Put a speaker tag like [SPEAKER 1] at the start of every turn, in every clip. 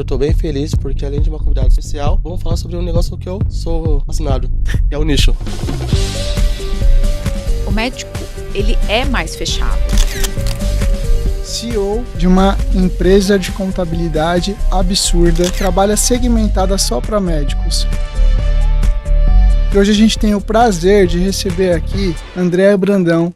[SPEAKER 1] hoje eu tô bem feliz porque, além de uma convidada especial, vamos falar sobre um negócio que eu sou fascinado, que é o nicho.
[SPEAKER 2] O médico, ele é mais fechado.
[SPEAKER 3] CEO de uma empresa de contabilidade absurda, trabalha segmentada só para médicos. E hoje a gente tem o prazer de receber aqui Andréa Brandão.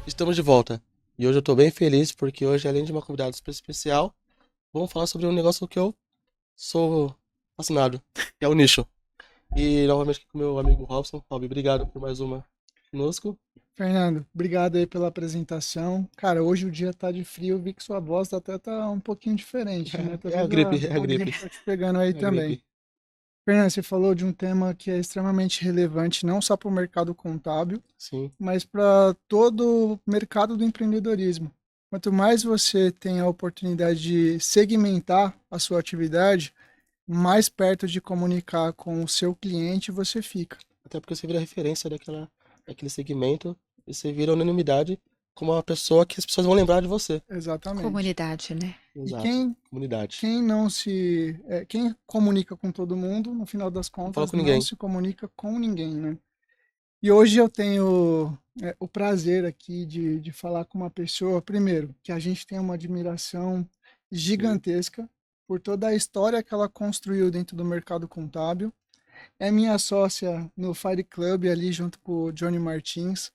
[SPEAKER 1] Estamos de volta. E hoje eu tô bem feliz porque hoje, além de uma convidada super especial, vamos falar sobre um negócio que eu sou fascinado, que é o nicho. E novamente aqui com o meu amigo Robson. Rob, obrigado por mais uma conosco.
[SPEAKER 3] Fernando, obrigado aí pela apresentação. Cara, hoje o dia tá de frio, eu vi que sua voz até tá um pouquinho diferente, né?
[SPEAKER 1] É a gripe, é a gripe.
[SPEAKER 3] Tá te pegando aí
[SPEAKER 1] É a
[SPEAKER 3] também.
[SPEAKER 1] gripe.
[SPEAKER 3] Fernando, você falou de um tema que é extremamente relevante, não só para o mercado contábil,
[SPEAKER 1] Sim,
[SPEAKER 3] mas para todo o mercado do empreendedorismo. Quanto mais você tem a oportunidade de segmentar a sua atividade, mais perto de comunicar com o seu cliente você fica.
[SPEAKER 1] até porque você vira referência daquele segmento e você vira unanimidade como uma pessoa que as pessoas vão lembrar de você.
[SPEAKER 3] Exatamente.
[SPEAKER 2] Comunidade, né?
[SPEAKER 1] Exato.
[SPEAKER 3] quem-
[SPEAKER 1] Comunidade.
[SPEAKER 3] Quem comunica com todo mundo, no final das
[SPEAKER 1] fala
[SPEAKER 3] contas,
[SPEAKER 1] com ninguém.
[SPEAKER 3] não se comunica com ninguém, né? E hoje eu tenho o prazer aqui de falar com uma pessoa, primeiro, que a gente tem uma admiração gigantesca por toda a história que ela construiu dentro do mercado contábil. É minha sócia no Fire Club, ali junto com o Johnny Martins,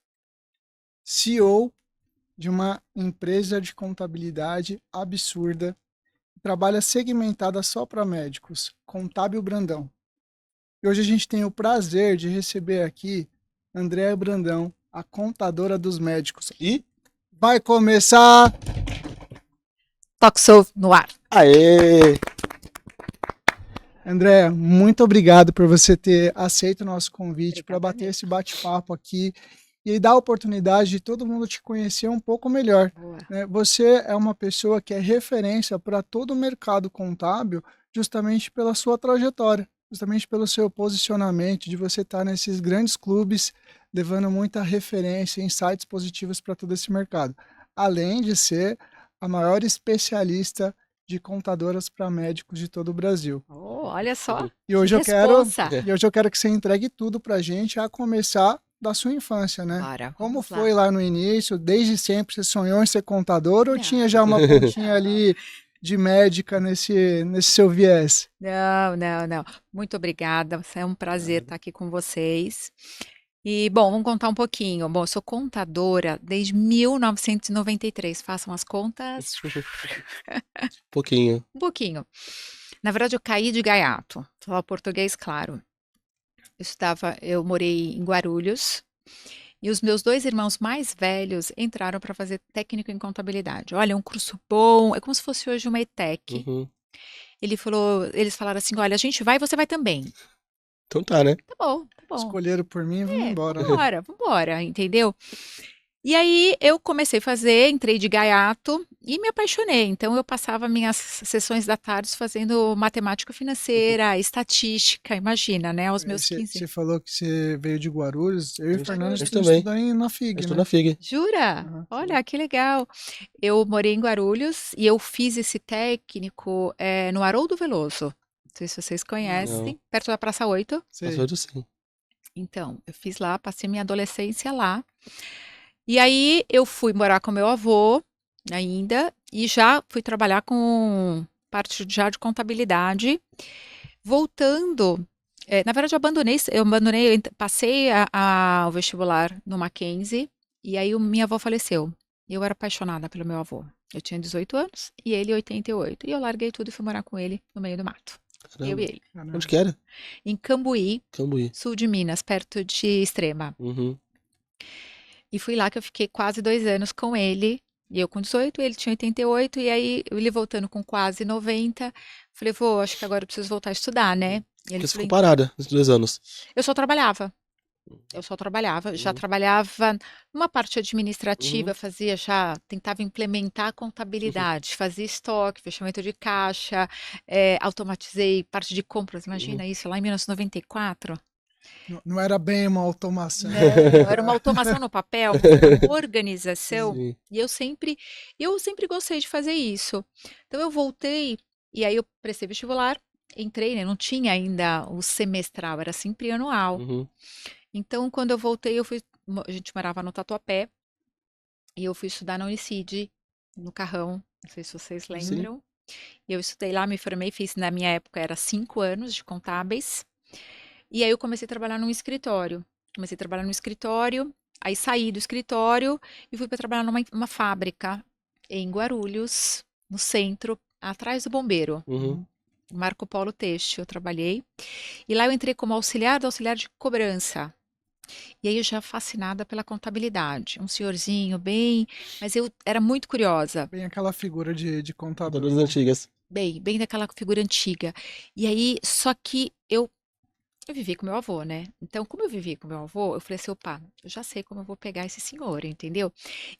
[SPEAKER 3] CEO de uma empresa de contabilidade absurda, trabalha segmentada só para médicos, Contábil Brandão. E hoje a gente tem o prazer de receber aqui Andréa Brandão, a contadora dos médicos.
[SPEAKER 1] E
[SPEAKER 3] Vai começar!
[SPEAKER 2] Talk Show no ar.
[SPEAKER 1] aê!
[SPEAKER 3] Andréa, muito obrigado por você ter aceito o nosso convite para
[SPEAKER 2] Obrigada
[SPEAKER 3] bater
[SPEAKER 2] mesmo.
[SPEAKER 3] esse bate-papo aqui e dar a oportunidade de todo mundo te conhecer um pouco melhor.
[SPEAKER 2] Boa.
[SPEAKER 3] Né? Você é uma pessoa que é referência para todo o mercado contábil justamente pela sua trajetória, justamente pelo seu posicionamento, de você estar nesses grandes clubes, levando muita referência, insights positivos para todo esse mercado. Além de ser a maior especialista de contadoras para médicos de todo o Brasil.
[SPEAKER 2] Oh, olha só.
[SPEAKER 3] E hoje,
[SPEAKER 2] Que responsa.
[SPEAKER 3] eu quero que você entregue tudo para a gente, a começar da sua infância, né?
[SPEAKER 2] Bora,
[SPEAKER 3] Como
[SPEAKER 2] vamos lá.
[SPEAKER 3] foi lá no início? Desde sempre você sonhou em ser contador ou
[SPEAKER 2] Não.
[SPEAKER 3] tinha já uma pontinha ali de médica nesse seu viés?
[SPEAKER 2] Não. Muito obrigada. É um prazer estar aqui com vocês. E, bom, vamos contar um pouquinho. Bom, eu sou contadora desde 1993. Façam as contas.
[SPEAKER 1] Pouquinho.
[SPEAKER 2] Um pouquinho. Na verdade, eu caí de gaiato. Falar português, claro. Eu morei em Guarulhos e os meus 2 irmãos mais velhos entraram para fazer técnico em contabilidade. Olha, é um curso bom, é como se fosse hoje uma ETEC.
[SPEAKER 1] Uhum.
[SPEAKER 2] Eles falaram assim: olha, a gente vai e você vai também.
[SPEAKER 1] Então tá, né?
[SPEAKER 2] Tá bom, tá bom.
[SPEAKER 3] Escolheram por mim e vamos embora.
[SPEAKER 2] Vambora, entendeu? E aí eu comecei a fazer, entrei de gaiato e me apaixonei. Então eu passava minhas sessões da tarde fazendo matemática financeira, estatística, imagina, né? Aos meus 15
[SPEAKER 3] Você falou que você veio de Guarulhos. Eu e o Fernando
[SPEAKER 1] Eu
[SPEAKER 3] estudamos
[SPEAKER 1] também.
[SPEAKER 3] na
[SPEAKER 1] Eu
[SPEAKER 3] FIG,
[SPEAKER 1] estou
[SPEAKER 3] né?
[SPEAKER 1] na FIG.
[SPEAKER 2] Jura?
[SPEAKER 3] Aham.
[SPEAKER 2] Olha, que legal. Eu morei em Guarulhos e eu fiz esse técnico no Haroldo Veloso. Não sei se vocês conhecem,
[SPEAKER 1] Não.
[SPEAKER 2] perto da Praça 8.
[SPEAKER 3] Sei.
[SPEAKER 1] Passou do sim.
[SPEAKER 2] Então, eu fiz lá, passei minha adolescência lá. E aí eu fui morar com meu avô ainda e já fui trabalhar com parte já de contabilidade. Voltando, na verdade eu passei o vestibular no Mackenzie e aí minha avó faleceu. Eu era apaixonada pelo meu avô. Eu tinha 18 anos e ele 88. E eu larguei tudo e fui morar com ele no meio do mato. Eu
[SPEAKER 1] Caramba.
[SPEAKER 2] e ele.
[SPEAKER 3] Caramba.
[SPEAKER 1] Onde que era?
[SPEAKER 2] Em Cambuí,
[SPEAKER 1] Cambuí.
[SPEAKER 2] sul de Minas, perto de Extrema.
[SPEAKER 1] Uhum.
[SPEAKER 2] E fui lá que eu fiquei quase 2 anos com ele. E eu com 18, ele tinha 88. E aí, ele voltando com quase 90. Falei, vô, acho que agora eu preciso voltar a estudar, né? E
[SPEAKER 1] Porque
[SPEAKER 2] ele
[SPEAKER 1] você
[SPEAKER 2] falou,
[SPEAKER 1] ficou parada nesses 2 anos.
[SPEAKER 2] eu só trabalhava. Já
[SPEAKER 1] Uhum.
[SPEAKER 2] trabalhava numa parte administrativa,
[SPEAKER 1] Uhum.
[SPEAKER 2] tentava implementar a contabilidade, fazia estoque, fechamento de caixa, automatizei parte de compras, imagina
[SPEAKER 1] Uhum.
[SPEAKER 2] isso, lá em 1994.
[SPEAKER 3] Não era bem uma automação.
[SPEAKER 2] Não, era uma automação no papel, mas era uma organização.
[SPEAKER 1] Sim.
[SPEAKER 2] E eu sempre gostei de fazer isso. Então eu voltei e aí eu prestei vestibular, entrei, né? Não tinha ainda o semestral, era sempre anual.
[SPEAKER 1] Uhum.
[SPEAKER 2] Então quando eu voltei, a gente morava no Tatuapé e eu fui estudar na Unicid, no Carrão. Não sei se vocês
[SPEAKER 1] Sim.
[SPEAKER 2] lembram. E eu estudei lá, me formei, fiz na minha época era 5 anos de contábeis. E aí eu comecei a trabalhar num escritório. Comecei a trabalhar no escritório, aí saí do escritório e fui para trabalhar numa fábrica em Guarulhos, no centro, atrás do bombeiro.
[SPEAKER 1] Uhum.
[SPEAKER 2] Marco Polo Têxtil, eu trabalhei. E lá eu entrei como auxiliar do auxiliar de cobrança. E aí eu já fascinada pela contabilidade. Um senhorzinho bem, mas eu era muito curiosa.
[SPEAKER 3] Bem aquela figura de contador.
[SPEAKER 1] Das antigas.
[SPEAKER 2] Bem daquela figura antiga. E aí, só que eu vivi com meu avô, né? Então, como eu vivi com meu avô, eu falei assim, opa, eu já sei como eu vou pegar esse senhor, entendeu?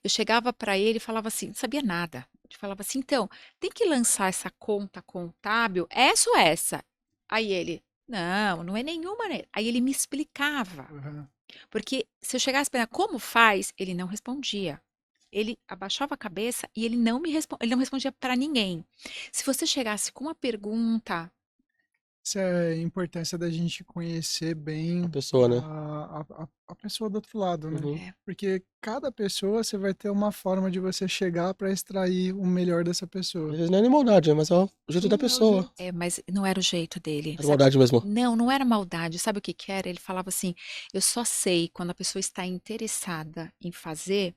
[SPEAKER 2] Eu chegava para ele e falava assim, não sabia nada. Eu falava assim, então, tem que lançar essa conta contábil, essa ou essa? Aí ele, não é nenhuma, né? Aí ele me explicava,
[SPEAKER 3] Uhum.
[SPEAKER 2] porque se eu chegasse para como faz, ele não respondia. Ele abaixava a cabeça e ele não respondia para ninguém. Se você chegasse com uma pergunta,
[SPEAKER 3] Essa é a importância da gente conhecer
[SPEAKER 1] A
[SPEAKER 3] bem
[SPEAKER 1] pessoa, né?
[SPEAKER 3] a pessoa do outro lado, né?
[SPEAKER 1] Uhum.
[SPEAKER 2] é,
[SPEAKER 3] Porque cada pessoa você vai ter uma forma de você chegar para extrair o melhor dessa
[SPEAKER 1] Às
[SPEAKER 3] pessoa.
[SPEAKER 1] vezes não é nem maldade, mas é o jeito da
[SPEAKER 3] Sim, é o
[SPEAKER 1] pessoa.
[SPEAKER 3] jeito.
[SPEAKER 2] mas não era o jeito dele,
[SPEAKER 1] Era
[SPEAKER 2] sabe?
[SPEAKER 1] maldade mesmo.
[SPEAKER 2] Não era maldade. Sabe o que que era? Ele falava assim: eu só sei quando a pessoa está interessada em fazer,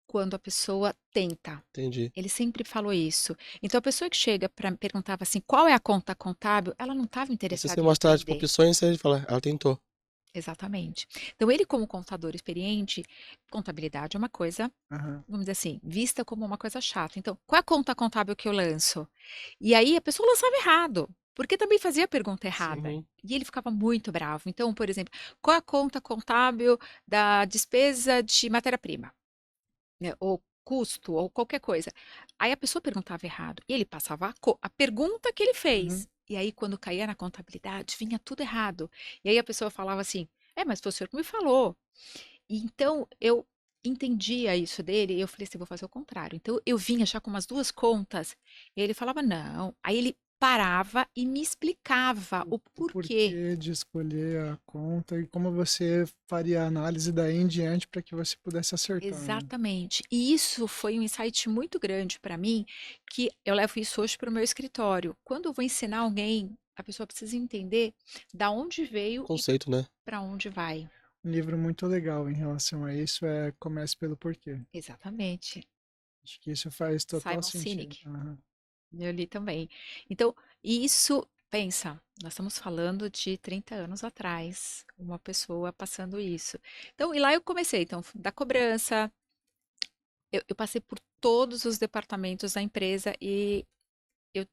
[SPEAKER 2] quando a pessoa tenta.
[SPEAKER 1] Entendi.
[SPEAKER 2] Ele sempre falou isso. Então, a pessoa que chega para perguntava assim, qual é a conta contábil? Ela não estava
[SPEAKER 1] E se
[SPEAKER 2] interessada
[SPEAKER 1] você
[SPEAKER 2] em
[SPEAKER 1] mostrar, tipo,
[SPEAKER 2] aprender.
[SPEAKER 1] opções, você fala, ela tentou.
[SPEAKER 2] Exatamente. Então, ele, como contador experiente, contabilidade é uma coisa,
[SPEAKER 3] Aham.
[SPEAKER 2] vamos dizer assim, vista como uma coisa chata. Então, qual é a conta contábil que eu lanço? E aí a pessoa lançava errado, porque também fazia a pergunta errada.
[SPEAKER 1] Uhum.
[SPEAKER 2] E ele ficava muito bravo. Então, por exemplo, qual é a conta contábil da despesa de matéria-prima? Né? Ou custo, ou qualquer coisa. Aí a pessoa perguntava errado. E ele passava a pergunta que ele
[SPEAKER 3] Uhum.
[SPEAKER 2] fez. E aí, quando caía na contabilidade, vinha tudo errado. E aí a pessoa falava assim: mas foi o senhor que me falou. E então eu entendia isso dele e eu falei assim, vou fazer o contrário. Então eu vinha já com umas duas contas e ele falava não. Aí ele parava e me explicava o
[SPEAKER 3] O
[SPEAKER 2] porquê.
[SPEAKER 3] porquê de escolher a conta e como você faria a análise daí em diante para que você pudesse acertar, né?
[SPEAKER 2] Exatamente. E isso foi um insight muito grande para mim, que eu levo isso hoje para o meu escritório. Quando eu vou ensinar alguém, a pessoa precisa entender da onde veio e
[SPEAKER 1] Conceito, né?
[SPEAKER 2] para onde vai.
[SPEAKER 3] Um livro muito legal em relação a isso é Comece pelo Porquê.
[SPEAKER 2] Exatamente.
[SPEAKER 3] Acho que isso faz total
[SPEAKER 2] Simon
[SPEAKER 3] sentido.
[SPEAKER 2] Sinek.
[SPEAKER 3] Aham.
[SPEAKER 2] Eu li também. Então, isso, pensa, nós estamos falando de 30 anos atrás, uma pessoa passando isso. Então, e lá eu comecei, então, da cobrança, eu passei por todos os departamentos da empresa e eu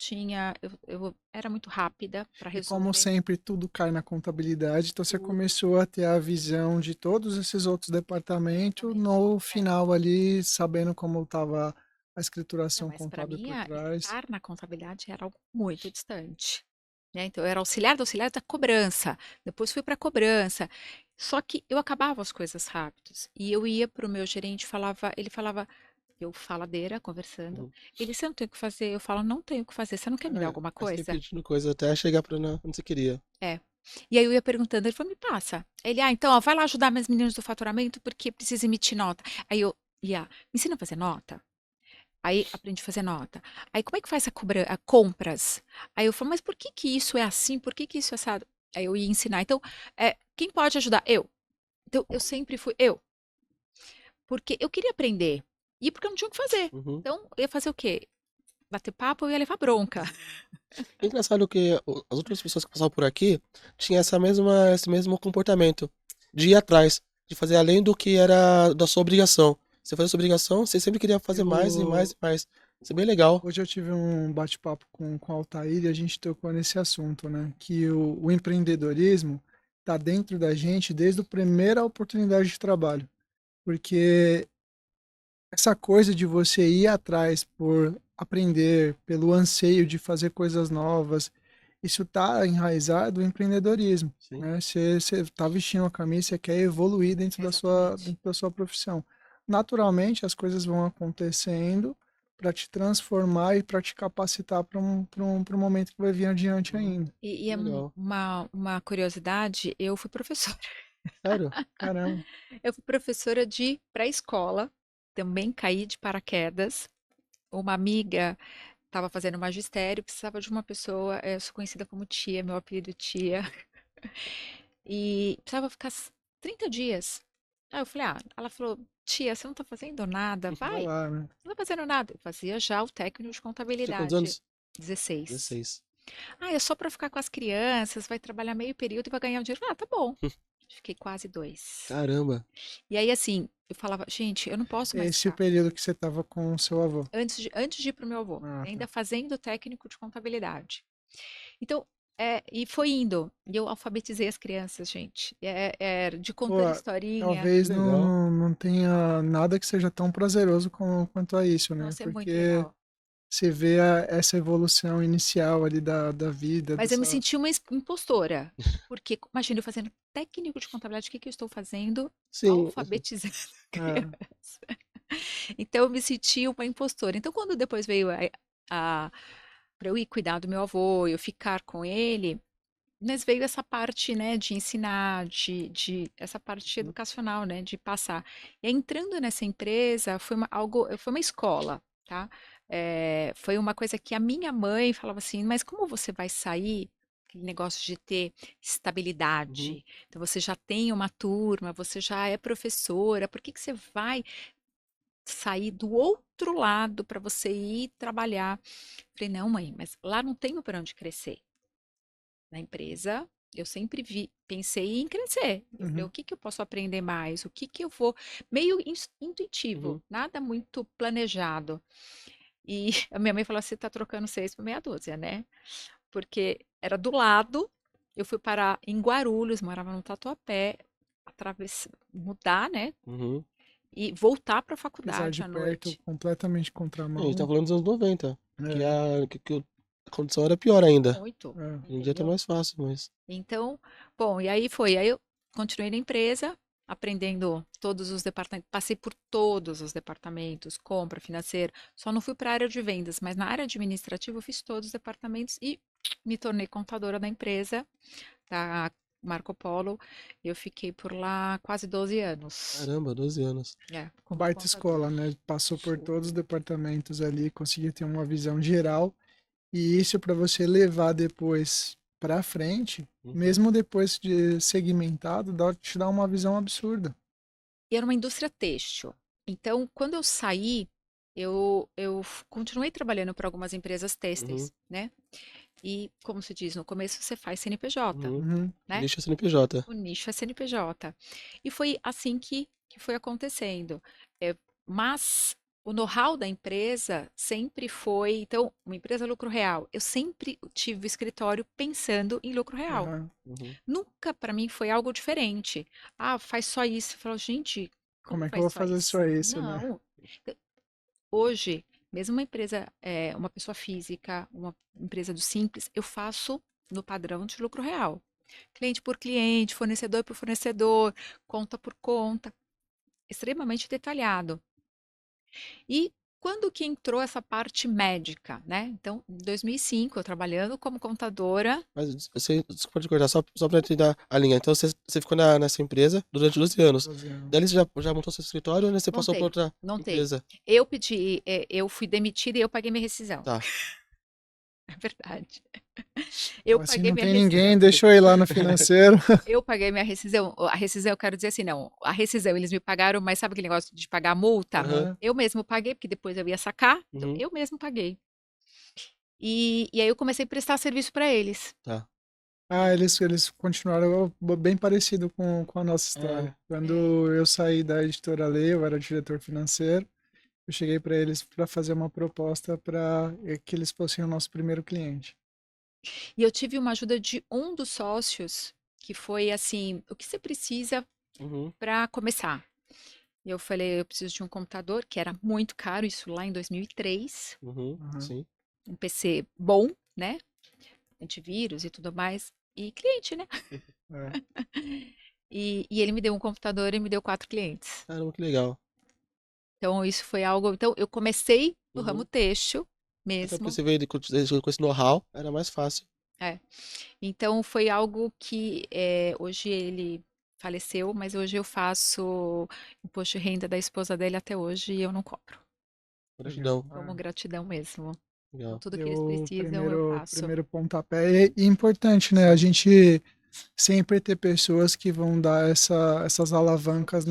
[SPEAKER 2] era muito rápida para
[SPEAKER 3] E como
[SPEAKER 2] resolver.
[SPEAKER 3] sempre, tudo cai na contabilidade, então você
[SPEAKER 2] Tudo,
[SPEAKER 3] começou a ter a visão de todos esses outros departamentos
[SPEAKER 2] exatamente.
[SPEAKER 3] no
[SPEAKER 2] É.
[SPEAKER 3] final ali, sabendo como estava a
[SPEAKER 2] Não,
[SPEAKER 3] escrituração
[SPEAKER 2] mas para
[SPEAKER 3] contábil
[SPEAKER 2] mim,
[SPEAKER 3] por trás.
[SPEAKER 2] estar na contabilidade era algo muito distante. Né? Então, eu era auxiliar da cobrança, depois fui para a cobrança. Só que eu acabava as coisas rápidos. E eu ia para o meu gerente, ele falava, eu faladeira, conversando.
[SPEAKER 1] Uhum.
[SPEAKER 2] Ele, você não tem o que fazer? Eu falo, não tenho o que fazer. Você não quer me dar
[SPEAKER 1] É,
[SPEAKER 2] alguma
[SPEAKER 1] aí você
[SPEAKER 2] coisa?
[SPEAKER 1] pedindo coisa até chegar pra onde você queria.
[SPEAKER 2] É. E aí eu ia perguntando, ele falou, me passa. Ele, então, ó, vai lá ajudar minhas meninas do faturamento, porque precisa emitir nota. Aí eu ia, me ensina a fazer nota? Aí aprendi a fazer nota. Aí como é que faz a compras? Aí eu falo, mas por que que isso é assim? Por que que isso é assado? Aí eu ia ensinar. Então, quem pode ajudar? Eu. Então, eu sempre fui eu. Porque eu queria aprender. E porque eu não tinha o que fazer.
[SPEAKER 1] Uhum.
[SPEAKER 2] Então, eu ia fazer o quê? Bater papo, eu ia levar bronca.
[SPEAKER 1] É engraçado que as outras pessoas que passavam por aqui tinham esse mesmo comportamento de ir atrás, de fazer além do que era da sua obrigação. Você fazia a sua obrigação, você sempre queria fazer mais e mais
[SPEAKER 3] Eu,
[SPEAKER 1] e mais. Isso é bem legal.
[SPEAKER 3] hoje eu tive um bate-papo com o Altair e a gente tocou nesse assunto, né? Que o empreendedorismo está dentro da gente desde a primeira oportunidade de trabalho. Porque essa coisa de você ir atrás por aprender, pelo anseio de fazer coisas novas isso tá enraizado no empreendedorismo,
[SPEAKER 1] Sim.
[SPEAKER 3] né? Você tá vestindo uma camisa, você quer evoluir
[SPEAKER 2] Exatamente.
[SPEAKER 3] dentro da sua profissão. Naturalmente, as coisas vão acontecendo para te transformar e para te capacitar para um momento que vai vir adiante
[SPEAKER 1] Uhum.
[SPEAKER 3] ainda.
[SPEAKER 2] E é
[SPEAKER 1] Legal.
[SPEAKER 2] uma curiosidade, eu fui professora.
[SPEAKER 1] Sério?
[SPEAKER 3] Caramba,
[SPEAKER 2] Eu fui professora de pré-escola, também caí de paraquedas. Uma amiga estava fazendo magistério, precisava de uma pessoa, eu sou conhecida como tia, meu apelido é tia, e precisava ficar 30 dias. Aí eu falei, ela falou, tia, você não está fazendo nada,
[SPEAKER 3] vai
[SPEAKER 2] vai,
[SPEAKER 3] lá, né?
[SPEAKER 2] não está fazendo nada. Eu fazia já o técnico de
[SPEAKER 1] Tinha quantos
[SPEAKER 2] contabilidade,
[SPEAKER 1] anos?
[SPEAKER 2] 16.
[SPEAKER 1] 16.
[SPEAKER 2] É só para ficar com as crianças, vai trabalhar meio período e vai ganhar um dinheiro. Tá bom. Fiquei quase 2.
[SPEAKER 1] Caramba.
[SPEAKER 2] E aí, assim, eu falava, gente, eu não posso mais
[SPEAKER 3] Esse é o
[SPEAKER 2] ficar.
[SPEAKER 3] período que você estava com o seu avô.
[SPEAKER 2] Antes de ir para o meu avô,
[SPEAKER 3] Ah,
[SPEAKER 2] ainda
[SPEAKER 3] tá.
[SPEAKER 2] fazendo técnico de contabilidade. Então, e foi indo. E eu alfabetizei as crianças, gente. De
[SPEAKER 3] Pô,
[SPEAKER 2] contando historinha.
[SPEAKER 3] talvez
[SPEAKER 1] Que legal.
[SPEAKER 3] não tenha nada que seja tão prazeroso quanto a isso, né?
[SPEAKER 2] Nossa, é muito
[SPEAKER 3] Porque
[SPEAKER 2] legal.
[SPEAKER 3] você vê essa evolução inicial ali da vida,
[SPEAKER 2] Mas eu me
[SPEAKER 3] dessa.
[SPEAKER 2] senti uma impostora. Porque, imagina, eu fazendo técnico de contabilidade, o que que eu estou fazendo?
[SPEAKER 1] Sim.
[SPEAKER 2] Alfabetizando
[SPEAKER 3] É,
[SPEAKER 2] crianças. Então, eu me senti uma impostora. Então, quando depois veio para eu ir cuidar do meu avô, eu ficar com ele, mas veio essa parte, né, de ensinar, de essa parte
[SPEAKER 1] Uhum.
[SPEAKER 2] educacional, né, de passar. E aí, entrando nessa empresa, foi uma escola, tá? Foi uma coisa que a minha mãe falava assim, mas como você vai sair? Aquele negócio de ter
[SPEAKER 1] Uhum.
[SPEAKER 2] estabilidade. Então, você já tem uma turma, você já é professora, por que que você vai sair do outro lado para você ir trabalhar? Falei, não, mãe, mas lá não tenho para onde crescer. Na empresa, eu sempre pensei em crescer. Eu falei, o
[SPEAKER 3] uhum.
[SPEAKER 2] que que eu posso aprender mais? O que que eu vou. Meio intuitivo,
[SPEAKER 1] Uhum.
[SPEAKER 2] nada muito planejado. E a minha mãe falou: você está trocando 6 por meia dúzia, né? Porque era do lado, eu fui parar em Guarulhos, morava no Tatuapé, mudar, né?
[SPEAKER 1] Uhum.
[SPEAKER 2] E voltar para a
[SPEAKER 3] Apesar
[SPEAKER 2] faculdade
[SPEAKER 3] de
[SPEAKER 2] à
[SPEAKER 3] perto,
[SPEAKER 2] noite.
[SPEAKER 3] completamente
[SPEAKER 1] A gente tá
[SPEAKER 3] contramão.
[SPEAKER 1] falando dos anos 90, que
[SPEAKER 3] É,
[SPEAKER 1] a condição era pior ainda.
[SPEAKER 2] Muito,
[SPEAKER 3] é.
[SPEAKER 1] Hoje em dia tá
[SPEAKER 2] entendeu?
[SPEAKER 1] mais fácil, mas.
[SPEAKER 2] Então, bom, e aí foi. Aí eu continuei na empresa, aprendendo todos os departamentos, passei por todos os departamentos, compra, financeiro. Só não fui para a área de vendas, mas na área administrativa eu fiz todos os departamentos e me tornei contadora da empresa, da Marco Polo. Eu fiquei por lá quase 12 anos,
[SPEAKER 1] Caramba, 12 anos.
[SPEAKER 2] como
[SPEAKER 3] Baita
[SPEAKER 2] contadora.
[SPEAKER 3] escola, né? Passou por
[SPEAKER 1] Show.
[SPEAKER 3] todos os departamentos ali, conseguia ter uma visão geral. E isso para você levar depois para frente,
[SPEAKER 1] Uhum.
[SPEAKER 3] mesmo depois de segmentado, te dá uma visão absurda.
[SPEAKER 2] E era uma indústria têxtil. Então, quando eu saí, eu continuei trabalhando para algumas empresas
[SPEAKER 1] Uhum.
[SPEAKER 2] têxteis, né? E, como se diz, no começo você faz CNPJ,
[SPEAKER 1] Uhum.
[SPEAKER 3] Uhum.
[SPEAKER 2] né?
[SPEAKER 1] Nicho CNPJ.
[SPEAKER 2] O nicho é CNPJ. E foi assim que foi acontecendo. Mas o know-how da empresa sempre foi. Então, uma empresa lucro real. Eu sempre tive o escritório pensando em lucro real.
[SPEAKER 3] Aham.
[SPEAKER 1] Uhum.
[SPEAKER 2] Nunca para mim foi algo diferente. Ah, faz só isso. Eu falo, gente,
[SPEAKER 3] Como
[SPEAKER 2] como
[SPEAKER 3] é que eu
[SPEAKER 2] faz
[SPEAKER 3] vou
[SPEAKER 2] só
[SPEAKER 3] fazer
[SPEAKER 2] isso?
[SPEAKER 3] só isso, né?
[SPEAKER 2] Não. Hoje, mesmo uma empresa, uma pessoa física, uma empresa do simples, eu faço no padrão de lucro real. Cliente por cliente, fornecedor por fornecedor, conta por conta, extremamente detalhado. E quando que entrou essa parte médica, né? Então, em 2005, eu trabalhando como contadora,
[SPEAKER 1] Mas você, desculpa te cortar, só pra te dar a linha. Então você ficou nessa empresa durante 12 anos.
[SPEAKER 3] 12
[SPEAKER 1] Daí
[SPEAKER 3] anos.
[SPEAKER 1] você já montou seu escritório, né? Você passou pra
[SPEAKER 2] montei,
[SPEAKER 1] outra
[SPEAKER 2] montei.
[SPEAKER 1] empresa.
[SPEAKER 2] Eu fui demitida e eu paguei minha rescisão.
[SPEAKER 1] Tá.
[SPEAKER 2] É verdade.
[SPEAKER 3] Então,
[SPEAKER 2] Eu
[SPEAKER 3] assim,
[SPEAKER 2] paguei
[SPEAKER 3] não
[SPEAKER 2] minha
[SPEAKER 3] tem ninguém,
[SPEAKER 2] rescisão.
[SPEAKER 3] deixa eu ir lá no financeiro.
[SPEAKER 2] Eu paguei minha rescisão. A rescisão, eu quero dizer assim, não. A rescisão, eles me pagaram, mas sabe aquele negócio de pagar a multa?
[SPEAKER 1] Aham.
[SPEAKER 3] Aham.
[SPEAKER 2] Eu mesmo paguei, porque depois eu ia sacar. Então,
[SPEAKER 1] Uhum.
[SPEAKER 2] eu mesmo paguei. E aí eu comecei a prestar serviço para eles.
[SPEAKER 1] Tá.
[SPEAKER 3] Ah, eles continuaram bem parecido com a nossa
[SPEAKER 1] Ah,
[SPEAKER 3] história. Quando
[SPEAKER 2] É.
[SPEAKER 3] eu saí da editora Lei, eu era diretor financeiro, eu cheguei para eles para fazer uma proposta para que eles fossem o nosso primeiro cliente.
[SPEAKER 2] E eu tive uma ajuda de um dos sócios, que foi assim: o que você precisa
[SPEAKER 1] uhum.
[SPEAKER 2] para começar? Eu falei: eu preciso de um computador, que era muito caro, isso lá em 2003,
[SPEAKER 1] Uhum.
[SPEAKER 3] Aham.
[SPEAKER 1] Sim.
[SPEAKER 2] um PC bom, né? antivírus e tudo mais. E cliente, né?
[SPEAKER 3] É.
[SPEAKER 2] E ele me deu um computador e me deu 4 clientes.
[SPEAKER 1] Caramba, que legal.
[SPEAKER 2] Então, isso foi algo. Então, eu comecei no ramo
[SPEAKER 1] Uhum.
[SPEAKER 2] têxtil
[SPEAKER 1] Até porque
[SPEAKER 2] mesmo.
[SPEAKER 1] você veio com esse know-how, era mais fácil.
[SPEAKER 2] É. Então, foi algo que hoje ele faleceu, mas hoje eu faço imposto de renda da esposa dele até hoje e eu não cobro.
[SPEAKER 3] Legal.
[SPEAKER 1] Gratidão.
[SPEAKER 2] Como gratidão mesmo. Então,
[SPEAKER 1] Legal.
[SPEAKER 2] tudo que eles
[SPEAKER 3] Deu o
[SPEAKER 2] precisam, eu faço.
[SPEAKER 3] primeiro pontapé. E importante, né? A gente sempre ter pessoas que vão dar essas alavancas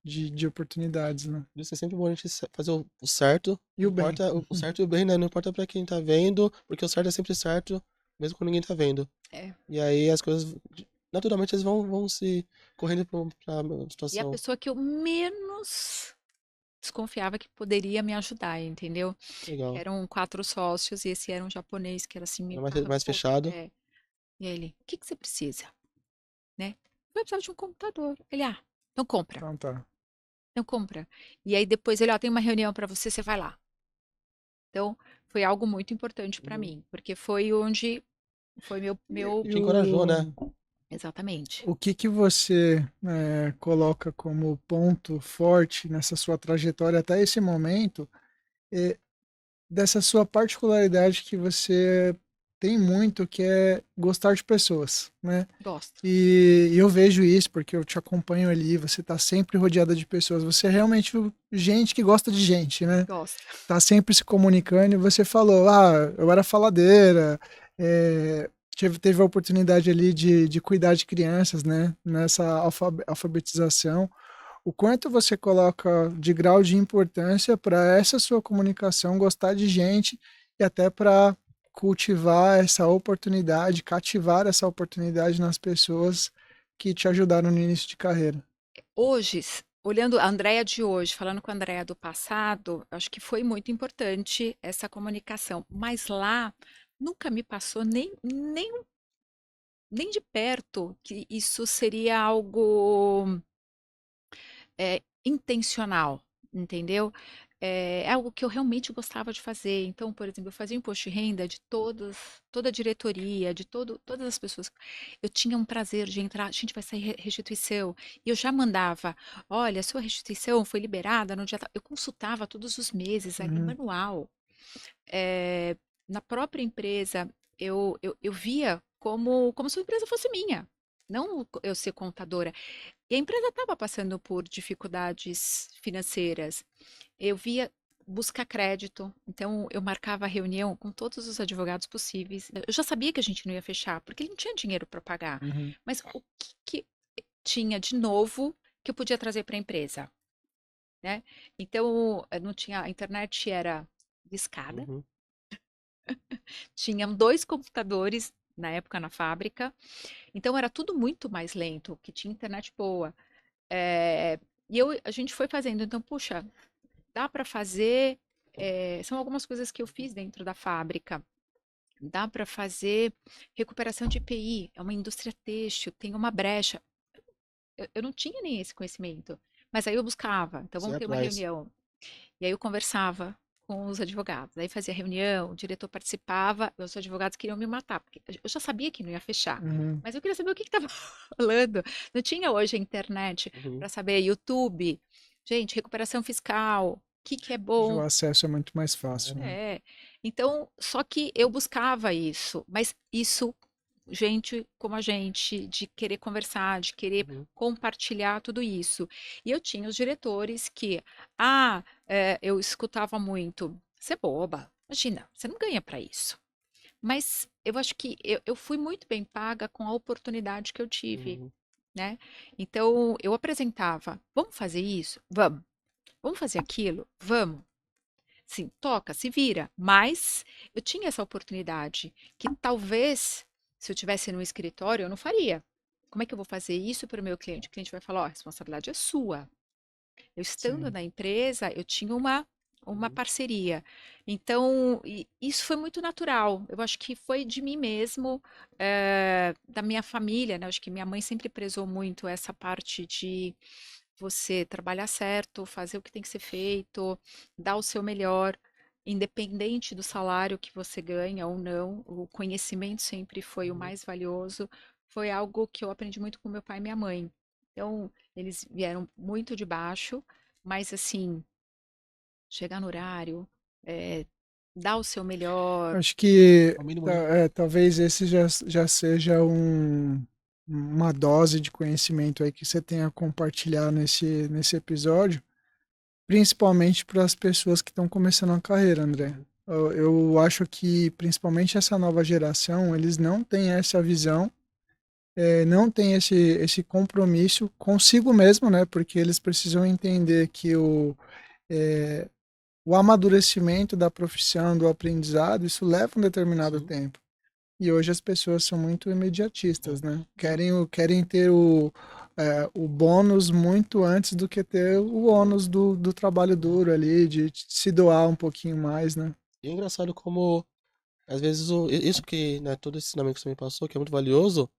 [SPEAKER 3] de oportunidades, né?
[SPEAKER 1] Por isso é sempre bom a gente fazer o certo.
[SPEAKER 3] E
[SPEAKER 1] Não
[SPEAKER 3] o bem.
[SPEAKER 1] importa o certo e o bem, né? Não importa pra quem tá vendo, porque o certo é sempre certo, mesmo quando ninguém tá vendo.
[SPEAKER 2] É.
[SPEAKER 1] E aí as coisas, naturalmente, eles vão se correndo pra
[SPEAKER 2] E a
[SPEAKER 1] situação.
[SPEAKER 2] pessoa que eu menos desconfiava que poderia me ajudar, entendeu?
[SPEAKER 1] Legal.
[SPEAKER 2] Eram 4 sócios e esse era um japonês que era assim
[SPEAKER 1] Era
[SPEAKER 2] meio
[SPEAKER 1] mais
[SPEAKER 2] carrancudo.
[SPEAKER 1] fechado.
[SPEAKER 2] E ele, o que que você precisa, né? Vai precisar de um computador. Ele, então compra,
[SPEAKER 3] Então tá.
[SPEAKER 2] então compra. E aí depois ele, tem uma reunião para você, você vai lá. Então foi algo muito importante para
[SPEAKER 1] Uhum.
[SPEAKER 2] mim, porque foi onde foi meu
[SPEAKER 3] E
[SPEAKER 1] Te encorajou, né?
[SPEAKER 2] exatamente.
[SPEAKER 3] o que que você coloca como ponto forte nessa sua trajetória até esse momento, eh, dessa sua particularidade que você tem muito, que é gostar de pessoas, né?
[SPEAKER 2] Gosto,
[SPEAKER 3] E eu vejo isso porque eu te acompanho ali, você tá sempre rodeada de pessoas, você é realmente gente que gosta de gente, né?
[SPEAKER 2] gosto.
[SPEAKER 3] Tá sempre se comunicando e você falou, eu era faladeira, teve a oportunidade ali de cuidar de crianças, né? Nessa alfabetização. O quanto você coloca de grau de importância para essa sua comunicação, gostar de gente e até para cultivar essa oportunidade, cativar essa oportunidade nas pessoas que te ajudaram no início de carreira.
[SPEAKER 2] Hoje, olhando a Andrea de hoje, falando com a Andrea do passado, acho que foi muito importante essa comunicação. Mas lá nunca me passou nem de perto que isso seria algo intencional, entendeu? É algo que eu realmente gostava de fazer. Então, por exemplo, eu fazia imposto de renda de toda a diretoria, todas as pessoas. Eu tinha um prazer de entrar, a gente vai sair restituição. E eu já mandava, olha, a sua restituição foi liberada no dia tal. Eu consultava todos os meses ali,
[SPEAKER 3] Uhum,
[SPEAKER 2] manual. Eh, na própria empresa, eu via como se a empresa fosse minha. Não eu ser contadora. E a empresa estava passando por dificuldades financeiras. Eu via buscar crédito, então eu marcava a reunião com todos os advogados possíveis. Eu já sabia que a gente não ia fechar, porque ele não tinha dinheiro para pagar.
[SPEAKER 3] uhum,
[SPEAKER 2] Mas o que tinha de novo que eu podia trazer para a empresa, né? Então, não tinha, a internet era discada,
[SPEAKER 1] Uhum.
[SPEAKER 2] tinham 2 computadores na época na fábrica, então era tudo muito mais lento, que tinha internet boa. Eh, e a gente foi fazendo, então, puxa, dá para fazer. São algumas coisas que eu fiz dentro da fábrica. Dá para fazer recuperação de EPI, é uma indústria têxtil, tem uma brecha. Eu não tinha nem esse conhecimento, mas aí eu buscava. Então,
[SPEAKER 1] Você
[SPEAKER 2] vamos
[SPEAKER 1] é
[SPEAKER 2] ter uma
[SPEAKER 1] atrás.
[SPEAKER 2] reunião. E aí eu conversava com os advogados. Aí fazia reunião, o diretor participava, os advogados queriam me matar, porque eu já sabia que não ia fechar.
[SPEAKER 3] uhum.
[SPEAKER 2] Mas eu queria saber o que estava falando. Não tinha hoje a internet
[SPEAKER 1] Uhum.
[SPEAKER 2] para saber, YouTube, gente, recuperação fiscal, o que que é
[SPEAKER 3] Hoje o
[SPEAKER 2] bom.
[SPEAKER 3] acesso é muito mais
[SPEAKER 1] É.
[SPEAKER 3] fácil, né?
[SPEAKER 2] É. Então, só que eu buscava isso, mas isso, gente como a gente, de querer conversar, de querer
[SPEAKER 1] Uhum.
[SPEAKER 2] compartilhar tudo isso. E eu tinha os diretores que, eu escutava muito, você é boba, imagina, você não ganha para isso. Mas eu acho que eu fui muito bem paga com a oportunidade que eu tive,
[SPEAKER 1] Uhum.
[SPEAKER 2] né? Então, eu apresentava, vamos fazer isso? Vamos. Vamos fazer aquilo? Vamos. Sim, toca, se vira. Mas eu tinha essa oportunidade que talvez, se eu tivesse no escritório, eu não faria. Como é que eu vou fazer isso para o meu cliente? O cliente vai falar: ó, a responsabilidade é sua. Eu estando
[SPEAKER 3] Sim.
[SPEAKER 2] na empresa, eu tinha uma
[SPEAKER 1] Uhum.
[SPEAKER 2] parceria. Então, isso foi muito natural. Eu acho que foi de mim mesmo, da minha família, né? Eu acho que minha mãe sempre prezou muito essa parte de você trabalhar certo, fazer o que tem que ser feito, dar o seu melhor. independente do salário que você ganha ou não, o conhecimento sempre foi o
[SPEAKER 1] Uhum.
[SPEAKER 2] mais valioso. Foi algo que eu aprendi muito com meu pai e minha mãe. Então, eles vieram muito de baixo, mas assim, chegar no horário, dar o seu melhor.
[SPEAKER 3] Acho que
[SPEAKER 1] Ao mínimo, né?
[SPEAKER 3] talvez esse já seja uma dose de conhecimento aí que você tenha a compartilhar nesse episódio, principalmente para as pessoas que estão começando a carreira, André.
[SPEAKER 1] Uhum.
[SPEAKER 3] Eu acho que principalmente essa nova geração, eles não têm essa visão, não têm esse compromisso consigo mesmo, né? Porque eles precisam entender que é, o amadurecimento da profissão, do aprendizado, isso leva um determinado
[SPEAKER 1] Sim.
[SPEAKER 3] tempo. E hoje as pessoas são muito
[SPEAKER 1] É.
[SPEAKER 3] imediatistas, né? Querem ter o bônus muito antes do que ter o
[SPEAKER 1] Uhum.
[SPEAKER 3] ônus do trabalho
[SPEAKER 1] É.
[SPEAKER 3] duro ali, de se doar um pouquinho mais, né?
[SPEAKER 1] E é engraçado como, às vezes, isso que, né, todo esse ensinamento que você me passou, que é muito valioso,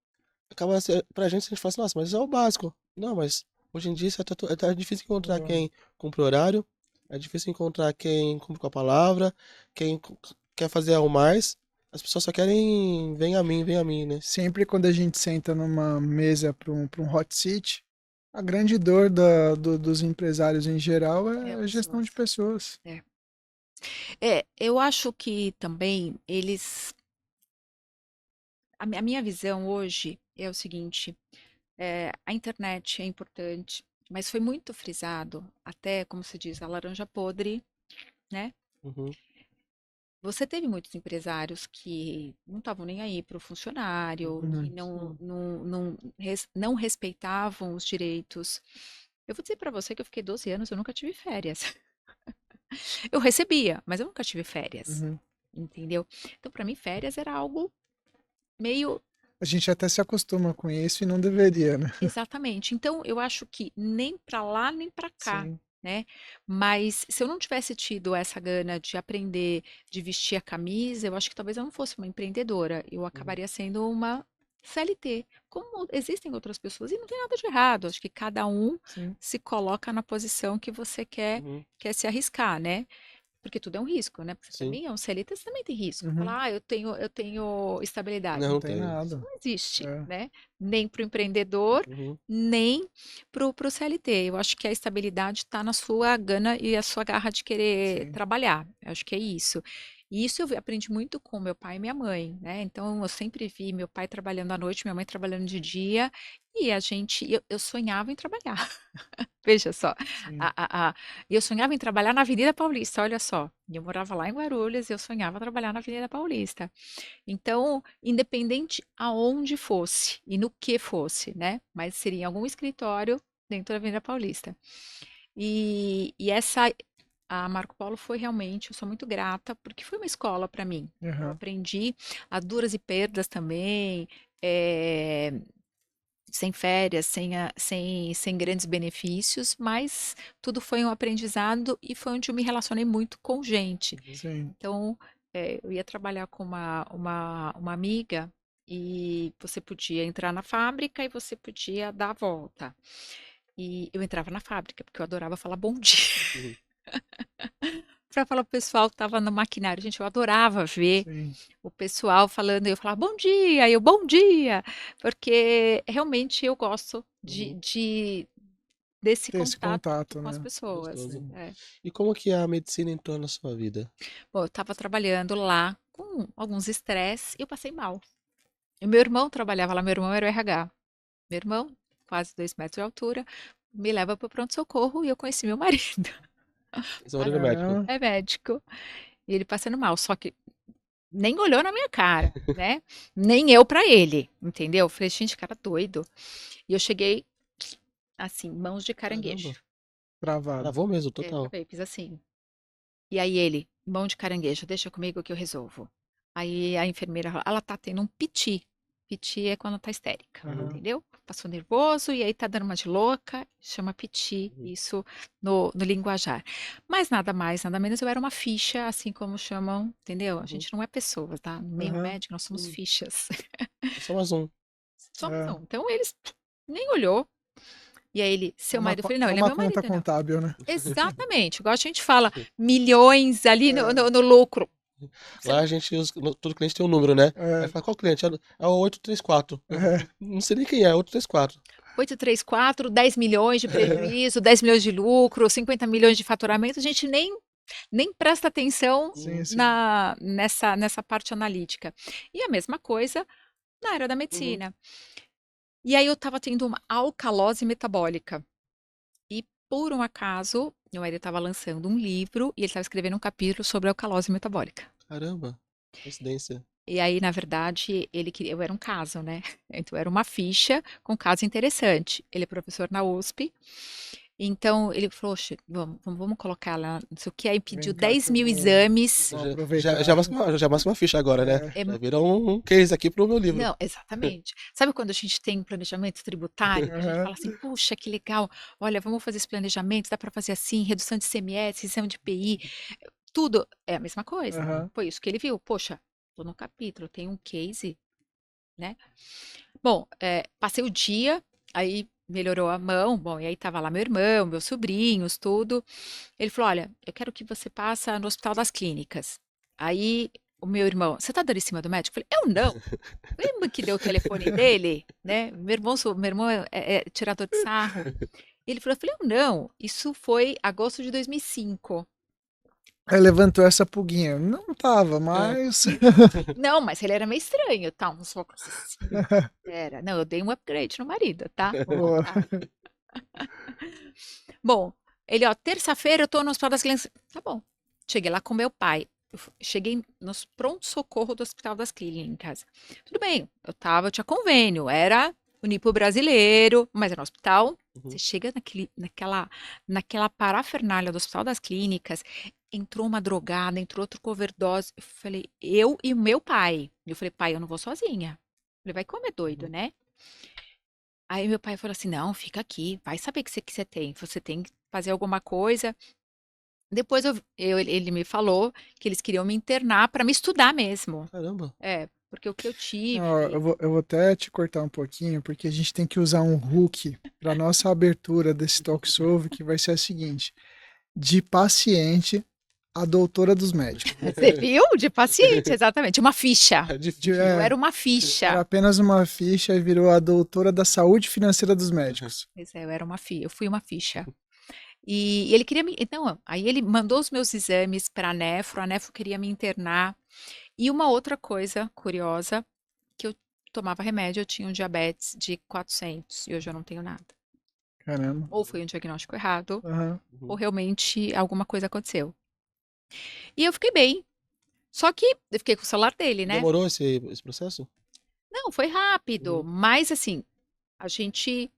[SPEAKER 1] acaba pra gente, a gente fala assim, nossa, mas isso é o básico. Não, mas hoje em dia tá difícil encontrar
[SPEAKER 3] Uhum.
[SPEAKER 1] quem cumpre o horário, é difícil encontrar quem cumpre com a palavra, quem quer fazer algo mais. As pessoas só querem, vem a mim, né?
[SPEAKER 3] Sempre quando a gente senta numa mesa para um hot seat, a grande dor dos empresários em geral
[SPEAKER 2] É,
[SPEAKER 3] é a gestão
[SPEAKER 2] pessoas.
[SPEAKER 3] de pessoas.
[SPEAKER 2] É. Eu acho que também eles. A minha visão hoje é o seguinte: a internet é importante, mas foi muito frisado, até, como se diz, a laranja podre, né?
[SPEAKER 1] Uhum.
[SPEAKER 2] Você teve muitos empresários que não estavam nem aí para o funcionário,
[SPEAKER 1] Uhum.
[SPEAKER 2] que
[SPEAKER 3] Uhum.
[SPEAKER 2] não,
[SPEAKER 1] Sim.
[SPEAKER 2] não respeitavam os direitos. Eu vou dizer para você que eu fiquei 12 anos, eu nunca tive férias. Eu recebia, mas eu nunca tive férias,
[SPEAKER 3] Uhum.
[SPEAKER 2] entendeu? Então, para mim, férias era algo meio.
[SPEAKER 3] A gente até se acostuma com isso e não deveria, né?
[SPEAKER 2] Exatamente. Então, eu acho que nem para lá, nem para cá,
[SPEAKER 3] Sim.
[SPEAKER 2] né? Mas se eu não tivesse tido essa gana de aprender, de vestir a camisa, eu acho que talvez eu não fosse uma empreendedora. Eu
[SPEAKER 1] Uhum.
[SPEAKER 2] acabaria sendo uma CLT, como existem outras pessoas. E não tem nada de errado. Acho que cada um
[SPEAKER 3] Sim.
[SPEAKER 2] se coloca na posição que você
[SPEAKER 1] Uhum.
[SPEAKER 2] quer se arriscar, né? Porque tudo é um risco, né? Porque você
[SPEAKER 1] Sim.
[SPEAKER 2] também é um CLT, você também tem risco.
[SPEAKER 3] Uhum.
[SPEAKER 2] Falar, eu tenho estabilidade.
[SPEAKER 1] Não,
[SPEAKER 3] Não
[SPEAKER 1] não
[SPEAKER 3] tem
[SPEAKER 1] tem.
[SPEAKER 2] Isso
[SPEAKER 3] nada.
[SPEAKER 2] não existe,
[SPEAKER 3] É.
[SPEAKER 2] né? Nem para o empreendedor,
[SPEAKER 1] Uhum.
[SPEAKER 2] nem para o CLT. Eu acho que a estabilidade está na sua gana e a sua garra de querer
[SPEAKER 3] Sim.
[SPEAKER 2] trabalhar. Eu acho que é isso. E isso eu aprendi muito com meu pai e minha mãe, né? Então eu sempre vi meu pai trabalhando à noite, minha mãe trabalhando de dia, e eu sonhava em trabalhar. Veja só,
[SPEAKER 3] Sim.
[SPEAKER 2] eu sonhava em trabalhar na Avenida Paulista, olha só. E eu morava lá em Guarulhos e eu sonhava trabalhar na Avenida Paulista. Então, independente aonde fosse e no que fosse, né? Mas seria em algum escritório dentro da Avenida Paulista. A Marco Polo foi realmente, eu sou muito grata, porque foi uma escola para mim. Eu
[SPEAKER 3] Uhum.
[SPEAKER 2] aprendi a duras e perdas também, eh, sem férias, sem grandes benefícios, mas tudo foi um aprendizado e foi onde eu me relacionei muito com gente.
[SPEAKER 1] Uhum.
[SPEAKER 3] Sim.
[SPEAKER 2] Então, eu ia trabalhar com uma amiga e você podia entrar na fábrica e você podia dar a volta. E eu entrava na fábrica, porque eu adorava falar bom dia.
[SPEAKER 1] Uhum.
[SPEAKER 2] Para falar pro pessoal que estava no maquinário. Gente, eu adorava ver
[SPEAKER 3] Sim.
[SPEAKER 2] o pessoal falando, eu falava bom dia, eu bom dia, porque realmente eu gosto
[SPEAKER 1] Uhum.
[SPEAKER 2] desse
[SPEAKER 3] Ter esse
[SPEAKER 2] contato
[SPEAKER 3] contato,
[SPEAKER 2] com as
[SPEAKER 3] né?
[SPEAKER 2] pessoas.
[SPEAKER 1] Gostoso.
[SPEAKER 3] Sim.
[SPEAKER 2] É.
[SPEAKER 1] E como que a medicina entrou na sua vida?
[SPEAKER 2] Bom, eu estava trabalhando lá com alguns estresses e eu passei mal. E meu irmão trabalhava lá, meu irmão era o RH. Meu irmão, quase 2 metros de altura, me leva para o pronto-socorro e eu conheci meu marido.
[SPEAKER 1] Seu marido é médico.
[SPEAKER 3] Caramba.
[SPEAKER 2] É médico. E ele passando mal, só que nem olhou na minha cara, né? Nem eu para ele, entendeu? Eu falei, gente, cara doido. E eu cheguei assim, mãos de
[SPEAKER 1] Caramba.
[SPEAKER 2] caranguejo.
[SPEAKER 3] Travado.
[SPEAKER 1] Travou mesmo,
[SPEAKER 2] É,
[SPEAKER 1] total.
[SPEAKER 2] travei, fiz assim. E aí ele, mão de caranguejo, deixa comigo que eu resolvo. Aí a enfermeira fala, ela tá tendo um piti. Piti é quando tá histérica,
[SPEAKER 1] Uhum.
[SPEAKER 3] Aham.
[SPEAKER 2] entendeu? Passou nervoso e aí tá dando uma de louca, chama piti,
[SPEAKER 1] Uhum.
[SPEAKER 2] isso no linguajar. Mas nada mais, nada menos, eu era uma ficha, assim como chamam, entendeu? A
[SPEAKER 1] Uhum.
[SPEAKER 2] gente não é pessoa, tá? No meio
[SPEAKER 3] Aham.
[SPEAKER 2] médico nós somos
[SPEAKER 1] Sim.
[SPEAKER 2] fichas.
[SPEAKER 1] É só mais um.
[SPEAKER 2] Somos
[SPEAKER 3] É.
[SPEAKER 2] um. Então eles nem olhou. E aí ele, seu marido, eu falei, não,
[SPEAKER 3] É
[SPEAKER 2] ele é
[SPEAKER 3] uma
[SPEAKER 2] meu
[SPEAKER 3] conta
[SPEAKER 2] marido, não.
[SPEAKER 3] contábil, né?
[SPEAKER 2] Exatamente, igual a gente fala, milhões ali no lucro.
[SPEAKER 1] Lá a gente usa, todo cliente tem um número, né? Aí
[SPEAKER 3] É,
[SPEAKER 1] fala, qual cliente? É o 834.
[SPEAKER 3] é,
[SPEAKER 1] Não sei nem quem é 834.
[SPEAKER 2] 834, 10 milhões de prejuízo, 10 milhões de lucro, 50 milhões de faturamento, a gente nem presta atenção
[SPEAKER 3] sim, sim.
[SPEAKER 2] nessa parte analítica. E a mesma coisa na área da
[SPEAKER 1] Uhum.
[SPEAKER 2] medicina. E aí eu estava tendo uma alcalose metabólica. E por um acaso, meu marido estava lançando um livro e ele estava escrevendo um capítulo sobre alcalose metabólica.
[SPEAKER 1] Caramba, coincidência.
[SPEAKER 2] E aí, na verdade, eu era um caso, né? Então, era uma ficha com caso interessante. Ele é professor na USP. Então, ele falou, "Oxe, vamos colocar lá, não sei o que. Aí pediu
[SPEAKER 3] Vem cá
[SPEAKER 2] 10
[SPEAKER 3] que eu
[SPEAKER 2] mil
[SPEAKER 3] vou
[SPEAKER 2] exames.
[SPEAKER 3] aproveitar.
[SPEAKER 1] Já mais uma ficha agora, né?
[SPEAKER 3] É,
[SPEAKER 2] É,
[SPEAKER 1] Já virou um case aqui pro meu livro.
[SPEAKER 2] não, exatamente. Sabe quando a gente tem planejamento tributário? A gente
[SPEAKER 3] aham,
[SPEAKER 2] fala assim, puxa, que legal. Olha, vamos fazer esse planejamento, dá para fazer assim, redução de ICMS, redução de IPI, tudo é a mesma coisa.
[SPEAKER 3] aham.
[SPEAKER 2] Foi isso que ele viu. Poxa, tô no capítulo, tem um case, né? Bom, passei o dia, aí melhorou a mão, bom, e aí tava lá meu irmão, meus sobrinhos, tudo. Ele falou, olha, eu quero que você passe no Hospital das Clínicas. Aí o meu irmão, você tá dando em cima do médico? Eu falei, eu não. Lembra que deu o telefone dele, né? Meu irmão é tirador de sarro. Ele falou, eu falei, eu não. Isso foi agosto de 2005.
[SPEAKER 3] Aí levantou essa pulguinha. Não tava, mas.
[SPEAKER 2] Não, mas ele era meio estranho, tá? Uns focos assim. Era. Não, eu dei um upgrade no marido, tá?
[SPEAKER 3] Boa.
[SPEAKER 2] Bom, ele, ó, terça-feira eu tô no Hospital das Clínicas. Tá bom. Cheguei lá com meu pai. Cheguei no pronto-socorro do Hospital das Clínicas. Tudo bem, eu tinha convênio, era o NIPO brasileiro, mas era no hospital. Você
[SPEAKER 1] Uhum.
[SPEAKER 2] chega naquela parafernália do Hospital das Clínicas, entrou uma drogada, entrou outro com overdose. Eu falei, eu e o meu pai. Eu falei, pai, eu não vou sozinha. Ele vai comer doido,
[SPEAKER 1] Uhum.
[SPEAKER 2] né? Aí meu pai falou assim: não, fica aqui, vai saber o que você tem que fazer alguma coisa. Depois ele me falou que eles queriam me internar para me estudar mesmo.
[SPEAKER 1] Caramba.
[SPEAKER 2] É, porque o que eu
[SPEAKER 3] Ó,
[SPEAKER 2] tive.
[SPEAKER 3] eu vou até te cortar um pouquinho, porque a gente tem que usar um hook para nossa abertura desse talk show, que vai ser a seguinte: de paciente a doutora dos médicos.
[SPEAKER 2] Você viu? De paciente, exatamente. Uma ficha.
[SPEAKER 1] É
[SPEAKER 3] De,
[SPEAKER 1] difícil.
[SPEAKER 2] Eu
[SPEAKER 3] é,
[SPEAKER 2] era uma
[SPEAKER 3] era
[SPEAKER 2] ficha.
[SPEAKER 3] apenas uma ficha e virou a doutora da saúde financeira dos médicos.
[SPEAKER 2] Pois é, eu era uma ficha. Eu fui uma ficha. E ele queria me. Então, aí ele mandou os meus exames para a Nefro queria me internar. E uma outra coisa curiosa, que eu tomava remédio, eu tinha um diabetes de 400 e hoje eu não tenho nada.
[SPEAKER 3] Caramba.
[SPEAKER 2] Ou foi um diagnóstico errado,
[SPEAKER 3] Aham.
[SPEAKER 2] ou
[SPEAKER 1] Uhum.
[SPEAKER 2] realmente alguma coisa aconteceu. E eu fiquei bem. Só que eu fiquei com o celular dele, né?
[SPEAKER 1] Demorou esse processo?
[SPEAKER 2] Não, foi rápido,
[SPEAKER 1] Uhum.
[SPEAKER 2] mas assim, a gente.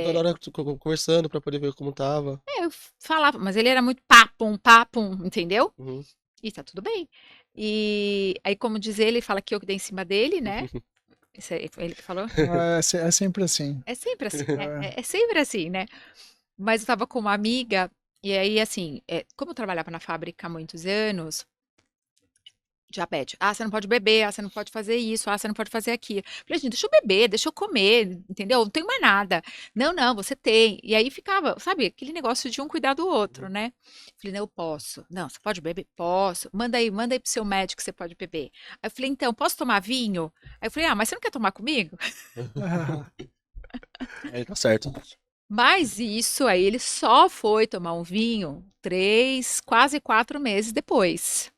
[SPEAKER 1] Toda hora conversando pra poder ver como tava.
[SPEAKER 2] Eu falava, mas ele era muito papum, entendeu?
[SPEAKER 1] Uhum.
[SPEAKER 2] E tá tudo bem. E aí, como diz ele, fala que eu que dei em cima dele, né? Isso aí foi ele que falou.
[SPEAKER 3] É sempre assim.
[SPEAKER 2] É sempre assim, né?
[SPEAKER 3] É.
[SPEAKER 2] É sempre assim, né? Mas eu tava com uma amiga, e aí, assim, como eu trabalhava na fábrica há muitos anos, diabetes. Ah, você não pode beber, ah, você não pode fazer isso, ah, você não pode fazer aquilo. Falei, gente, deixa eu beber, deixa eu comer, entendeu? Não tenho mais nada. Não, não, você tem. E aí ficava, sabe, aquele negócio de um cuidar do outro,
[SPEAKER 1] Uhum.
[SPEAKER 2] né? Falei, não, eu posso. Não, você pode beber? Posso. Manda aí pro seu médico que você pode beber. Aí eu falei, então, posso tomar vinho? Aí eu falei, ah, mas você não quer tomar comigo?
[SPEAKER 1] Aí tá certo.
[SPEAKER 2] Mas isso aí, ele só foi tomar um vinho 3, quase 4 meses depois.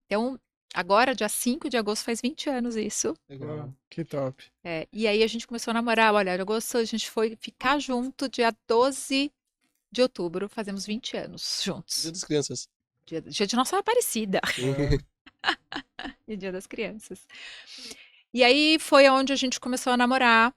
[SPEAKER 2] Então, agora, dia 5 de agosto, faz 20 anos isso.
[SPEAKER 3] Pô,
[SPEAKER 1] Legal.
[SPEAKER 3] que top.
[SPEAKER 2] E aí a gente começou a namorar. Olha, em agosto a gente foi ficar junto dia 12 de outubro. Fazemos 20 anos
[SPEAKER 1] Dia
[SPEAKER 2] juntos.
[SPEAKER 1] das crianças.
[SPEAKER 2] Dia de Nossa Aparecida
[SPEAKER 3] É,
[SPEAKER 2] e Dia das Crianças. E aí foi onde a gente começou a namorar.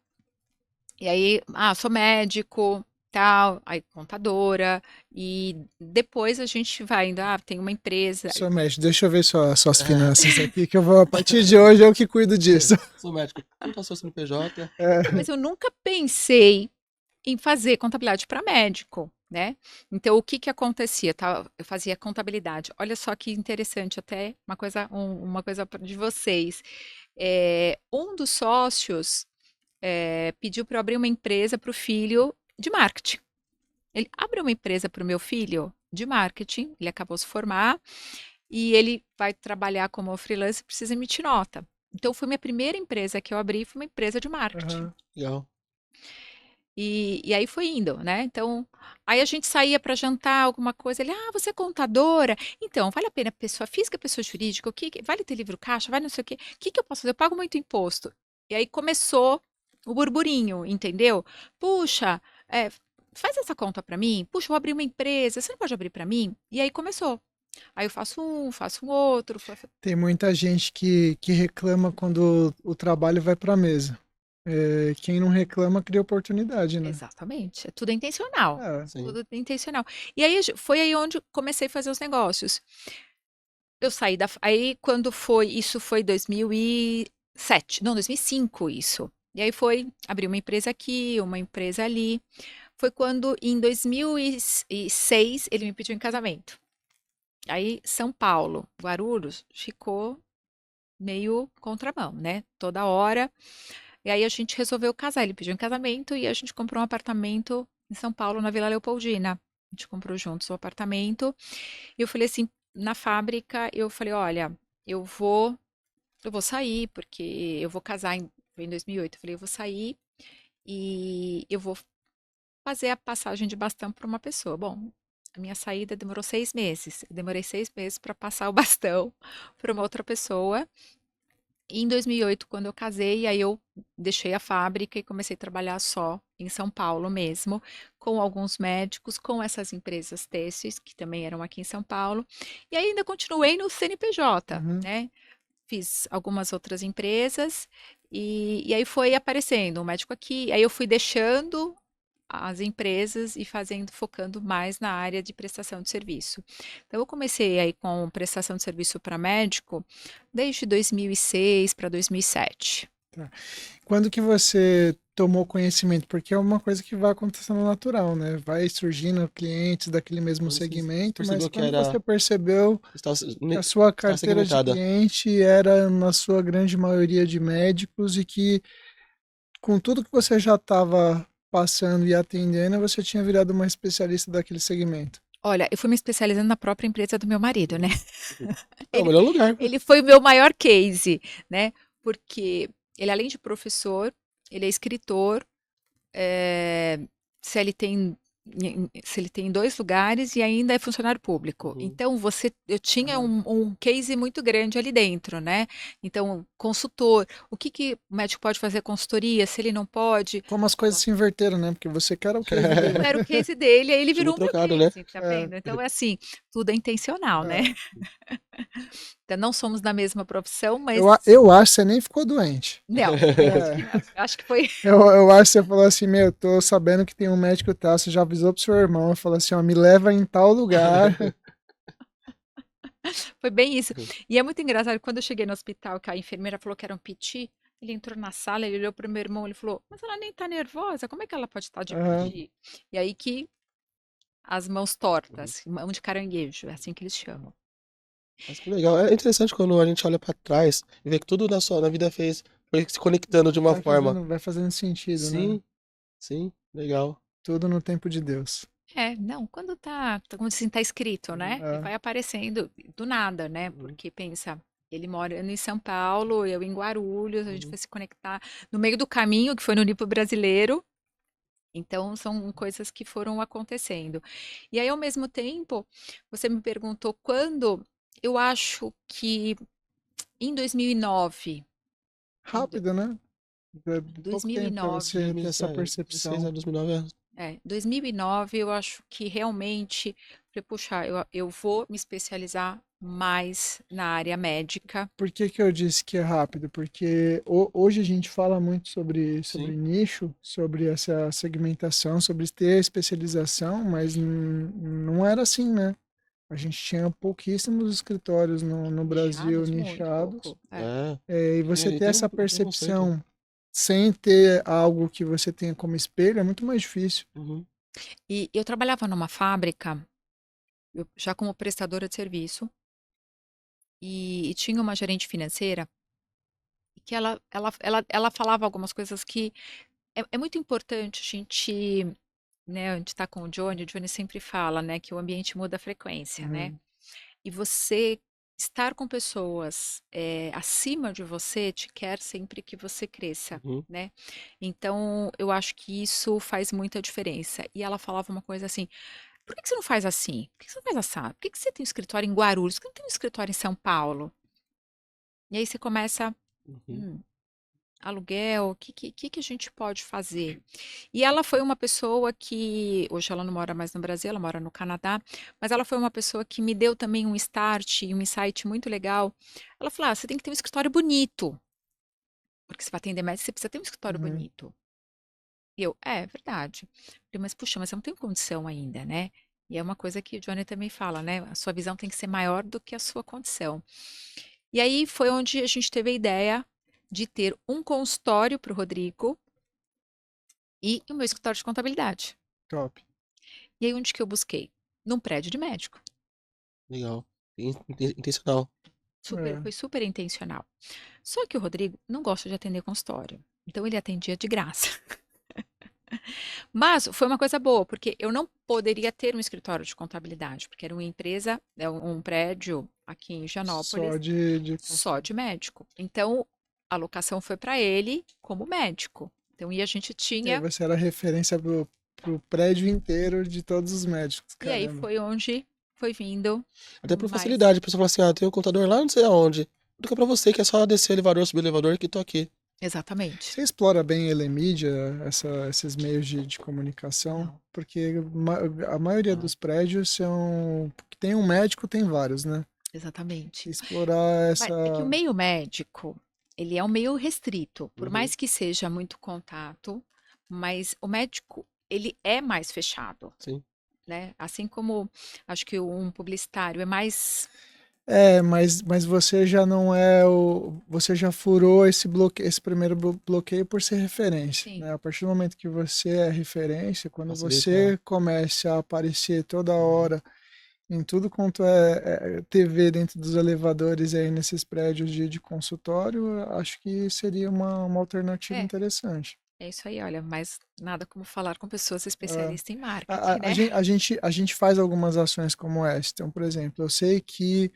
[SPEAKER 2] E aí, sou médico, tal, aí contadora. E depois a gente vai indo, tem uma empresa.
[SPEAKER 3] seu médico, deixa eu ver suas finanças aqui, que eu vou, a partir de hoje, eu que cuido disso.
[SPEAKER 1] Sou médico. Como tá o seu CNPJ?
[SPEAKER 3] É,
[SPEAKER 2] Mas eu nunca pensei em fazer contabilidade para médico, né? Então, o que que acontecia? Tá? Eu fazia contabilidade. Olha só que interessante, até uma coisa de vocês. Um dos sócios pediu para eu abrir uma empresa para o filho de marketing. Ele abriu uma empresa para o meu filho de marketing, ele acabou se formar e ele vai trabalhar como freelancer, precisa emitir nota. Então, foi minha primeira empresa que eu abri, foi uma empresa de marketing.
[SPEAKER 3] Aham.
[SPEAKER 1] Legal.
[SPEAKER 2] E aí foi indo, né? Então, aí a gente saía para jantar, alguma coisa. Ele, você é contadora? Então, vale a pena pessoa física, pessoa jurídica? Vale ter livro caixa? Vale não sei o quê? O que que eu posso fazer? Eu pago muito imposto. E aí começou o burburinho, entendeu? Puxa, faz essa conta para mim. Puxa, eu vou abrir uma empresa. Você não pode abrir para mim? E aí começou. Aí eu faço um outro.
[SPEAKER 3] Tem muita gente que reclama quando o trabalho vai para a mesa. Quem não reclama cria oportunidade, né?
[SPEAKER 2] Exatamente. Tudo é intencional.
[SPEAKER 3] É.
[SPEAKER 1] Sim.
[SPEAKER 2] Tudo é intencional. E aí foi aí onde comecei a fazer os negócios. Eu saí da. Aí, quando foi. Isso foi 2007. Não, 2005, isso. E aí foi abrir uma empresa aqui, uma empresa ali. Foi quando, em 2006, ele me pediu em casamento. Aí, São Paulo, Guarulhos, ficou meio contramão, né? Toda hora. E aí a gente resolveu casar. Ele pediu em casamento e a gente comprou um apartamento em São Paulo, na Vila Leopoldina. A gente comprou juntos o apartamento. E eu falei assim, na fábrica, eu falei, olha, eu vou sair, porque eu vou casar foi em 2008. Eu falei, eu vou sair e eu vou fazer a passagem de bastão para uma pessoa. Bom, a minha saída demorou 6 meses. Eu demorei 6 meses para passar o bastão para uma outra pessoa. E em 2008, quando eu casei, aí eu deixei a fábrica e comecei a trabalhar só em São Paulo mesmo, com alguns médicos, com essas empresas têxteis, que também eram aqui em São Paulo. E ainda continuei no CNPJ,
[SPEAKER 3] Uhum.
[SPEAKER 2] né? Fiz algumas outras empresas e aí foi aparecendo um médico aqui. Aí eu fui deixando as empresas e focando mais na área de prestação de serviço. Então, eu comecei aí com prestação de serviço para médico desde 2006 para 2007.
[SPEAKER 3] Tá. Quando que você tomou conhecimento? Porque é uma coisa que vai acontecendo natural, né? Vai surgindo clientes daquele mesmo
[SPEAKER 1] Quando você
[SPEAKER 3] segmento, mas
[SPEAKER 1] percebeu que
[SPEAKER 3] quando você
[SPEAKER 1] era.
[SPEAKER 3] percebeu
[SPEAKER 1] Estava,
[SPEAKER 3] que a sua
[SPEAKER 1] estava
[SPEAKER 3] carteira de
[SPEAKER 1] segmentada.
[SPEAKER 3] cliente era, na sua grande maioria, de médicos e que, com tudo que você já estava passando e atendendo, você tinha virado uma especialista daquele segmento.
[SPEAKER 2] Olha, eu fui me especializando na própria empresa do meu marido, né?
[SPEAKER 1] É o
[SPEAKER 2] Ele,
[SPEAKER 1] melhor lugar.
[SPEAKER 2] ele foi o meu maior case, né? Porque ele, além de professor, ele é escritor, eh, CLT se ele tem em 2 lugares e ainda é funcionário público.
[SPEAKER 1] Uhum.
[SPEAKER 2] Então, eu tinha
[SPEAKER 3] Aham.
[SPEAKER 2] um case muito grande ali dentro, né? Então, consultor, o que que o médico pode fazer consultoria, se ele não pode?
[SPEAKER 3] Como as coisas se inverteram, né? Porque você quer o case
[SPEAKER 2] Eu
[SPEAKER 3] dele.
[SPEAKER 2] era o case dele, aí ele
[SPEAKER 1] Tudo
[SPEAKER 2] virou o meu
[SPEAKER 1] trocado, né?
[SPEAKER 2] case, tá
[SPEAKER 3] É,
[SPEAKER 2] vendo? Então, é assim, tudo é intencional, né?
[SPEAKER 3] é.
[SPEAKER 2] Então, não somos da mesma profissão,
[SPEAKER 3] Eu,
[SPEAKER 2] mas
[SPEAKER 3] eu acho que você nem ficou doente.
[SPEAKER 2] não, acho que
[SPEAKER 3] É.
[SPEAKER 2] não. Eu acho que foi,
[SPEAKER 3] Eu acho que você falou assim, meu, tô sabendo que tem um médico tal, você já avisou pro seu irmão, falou assim, ó, me leva em tal lugar.
[SPEAKER 2] foi bem isso. E é muito engraçado, quando eu cheguei no hospital, que a enfermeira falou que era um PT, ele entrou na sala, ele olhou pro meu irmão, ele falou, mas ela nem tá nervosa, como é que ela pode estar de
[SPEAKER 3] Aham.
[SPEAKER 2] PT? E aí que as mãos tortas, mão de caranguejo, é assim que eles chamam.
[SPEAKER 1] Mas que legal. É interessante quando a gente olha pra trás e vê que tudo na vida foi se conectando de uma forma.
[SPEAKER 3] Vai fazendo sentido, né?
[SPEAKER 1] Sim, sim, legal.
[SPEAKER 3] Tudo no tempo de Deus.
[SPEAKER 2] Não, quando como assim, tá escrito, né? E
[SPEAKER 3] É.
[SPEAKER 2] vai aparecendo do nada, né?
[SPEAKER 1] Uhum,
[SPEAKER 2] Porque pensa, ele mora em São Paulo, eu em Guarulhos, a gente
[SPEAKER 1] uhum.
[SPEAKER 2] foi se conectar no meio do caminho, que foi no Nipo Brasileiro. Então, são coisas que foram acontecendo. E aí, ao mesmo tempo, você me perguntou quando, eu acho que em 2009, em do-
[SPEAKER 3] Rápido, né? Pouco tempo para
[SPEAKER 2] 2009,
[SPEAKER 3] você ter essa
[SPEAKER 1] 2016 a
[SPEAKER 3] percepção.
[SPEAKER 1] 2009
[SPEAKER 2] 2009, eu acho que realmente, falei, puxa, eu vou me especializar mais na área médica.
[SPEAKER 3] Por que que eu disse que é rápido? Porque hoje a gente fala muito sobre
[SPEAKER 1] sim.
[SPEAKER 3] nicho, sobre essa segmentação, sobre ter especialização, mas não era assim, né? A gente tinha pouquíssimos escritórios no Brasil
[SPEAKER 2] Nichados, muito
[SPEAKER 3] nichados.
[SPEAKER 2] pouco. É.
[SPEAKER 1] É.
[SPEAKER 3] E você
[SPEAKER 1] E
[SPEAKER 3] ter
[SPEAKER 1] tem
[SPEAKER 3] essa
[SPEAKER 1] um preconceito.
[SPEAKER 3] percepção sem ter algo que você tenha como espelho é muito mais difícil.
[SPEAKER 1] Uhum.
[SPEAKER 2] E eu trabalhava numa fábrica, já como prestadora de serviço, e tinha uma gerente financeira que ela falava algumas coisas que é muito importante a gente. né, a gente tá com o Johnny sempre fala, né, que o ambiente muda a frequência, né?
[SPEAKER 3] Uhum.
[SPEAKER 2] E você estar com pessoas acima de você te quer sempre que você cresça,
[SPEAKER 1] Uhum.
[SPEAKER 2] né? Então, eu acho que isso faz muita diferença. E ela falava uma coisa assim: por que que você não faz assim? Por que que você não faz assado? Por que que você tem um escritório em Guarulhos? Por que não tem um escritório em São Paulo? E aí você começa,
[SPEAKER 1] Uhum.
[SPEAKER 2] hum, aluguel, o que a gente pode fazer? E ela foi uma pessoa que, hoje ela não mora mais no Brasil, ela mora no Canadá, mas ela foi uma pessoa que me deu também um start, um insight muito legal. Ela falou: ah, você tem que ter um escritório bonito, porque você vai atender médico, você precisa ter um escritório
[SPEAKER 3] Uhum.
[SPEAKER 2] bonito. E eu, é verdade. Falei, mas puxa, mas eu não tenho condição ainda, né? E é uma coisa que o Johnny também fala, né? A sua visão tem que ser maior do que a sua condição. E aí foi onde a gente teve a ideia de ter um consultório para o Rodrigo e o meu escritório de contabilidade.
[SPEAKER 3] Top.
[SPEAKER 2] E aí onde que eu busquei? Num prédio de médico.
[SPEAKER 1] Legal. Intencional.
[SPEAKER 2] Super,
[SPEAKER 3] É.
[SPEAKER 2] foi super intencional. Só que o Rodrigo não gosta de atender consultório. Então ele atendia de graça. Mas foi uma coisa boa, porque eu não poderia ter um escritório de contabilidade, porque era uma empresa, um prédio aqui em
[SPEAKER 3] Só
[SPEAKER 2] Higienópolis,
[SPEAKER 3] de
[SPEAKER 2] só de médico. Então a locação foi para ele como médico. Então, e a gente
[SPEAKER 3] E aí
[SPEAKER 2] tinha.
[SPEAKER 3] você era referência pro prédio inteiro de todos os médicos.
[SPEAKER 2] E aí
[SPEAKER 3] Caramba.
[SPEAKER 2] foi onde foi vindo
[SPEAKER 1] Até por
[SPEAKER 2] mais.
[SPEAKER 1] facilidade. A pessoa fala assim, ah, tem um contador lá não sei aonde. Fica pra você que é só descer o elevador, subir o elevador que tô aqui.
[SPEAKER 2] Exatamente.
[SPEAKER 3] Você explora bem Elemídia, esses meios de comunicação?
[SPEAKER 2] Não,
[SPEAKER 3] Porque a maioria
[SPEAKER 1] Não.
[SPEAKER 3] dos prédios são. Tem um médico, tem vários, né?
[SPEAKER 2] exatamente.
[SPEAKER 3] Explorar
[SPEAKER 2] Mas é que o
[SPEAKER 3] essa.
[SPEAKER 2] meio médico, ele é um meio restrito, por
[SPEAKER 1] Uhum.
[SPEAKER 2] mais que seja muito contato, mas o médico, ele é mais fechado,
[SPEAKER 1] Sim.
[SPEAKER 2] né? Assim como acho que um publicitário é mais.
[SPEAKER 3] É, mas você já não é o. Você já furou esse bloqueio, esse primeiro bloqueio por ser referência,
[SPEAKER 2] Sim.
[SPEAKER 3] né? A partir do momento que você é referência, quando
[SPEAKER 1] Facilita.
[SPEAKER 3] você começa a aparecer toda
[SPEAKER 1] Uhum.
[SPEAKER 3] hora em tudo quanto é TV dentro dos elevadores aí nesses prédios de consultório, eu acho que seria uma alternativa
[SPEAKER 2] É,
[SPEAKER 3] interessante.
[SPEAKER 2] é isso aí, olha, mas nada como falar com pessoas
[SPEAKER 3] É.
[SPEAKER 2] especialistas em marketing, né?
[SPEAKER 3] A gente faz algumas ações como essa. Então, por exemplo, eu sei que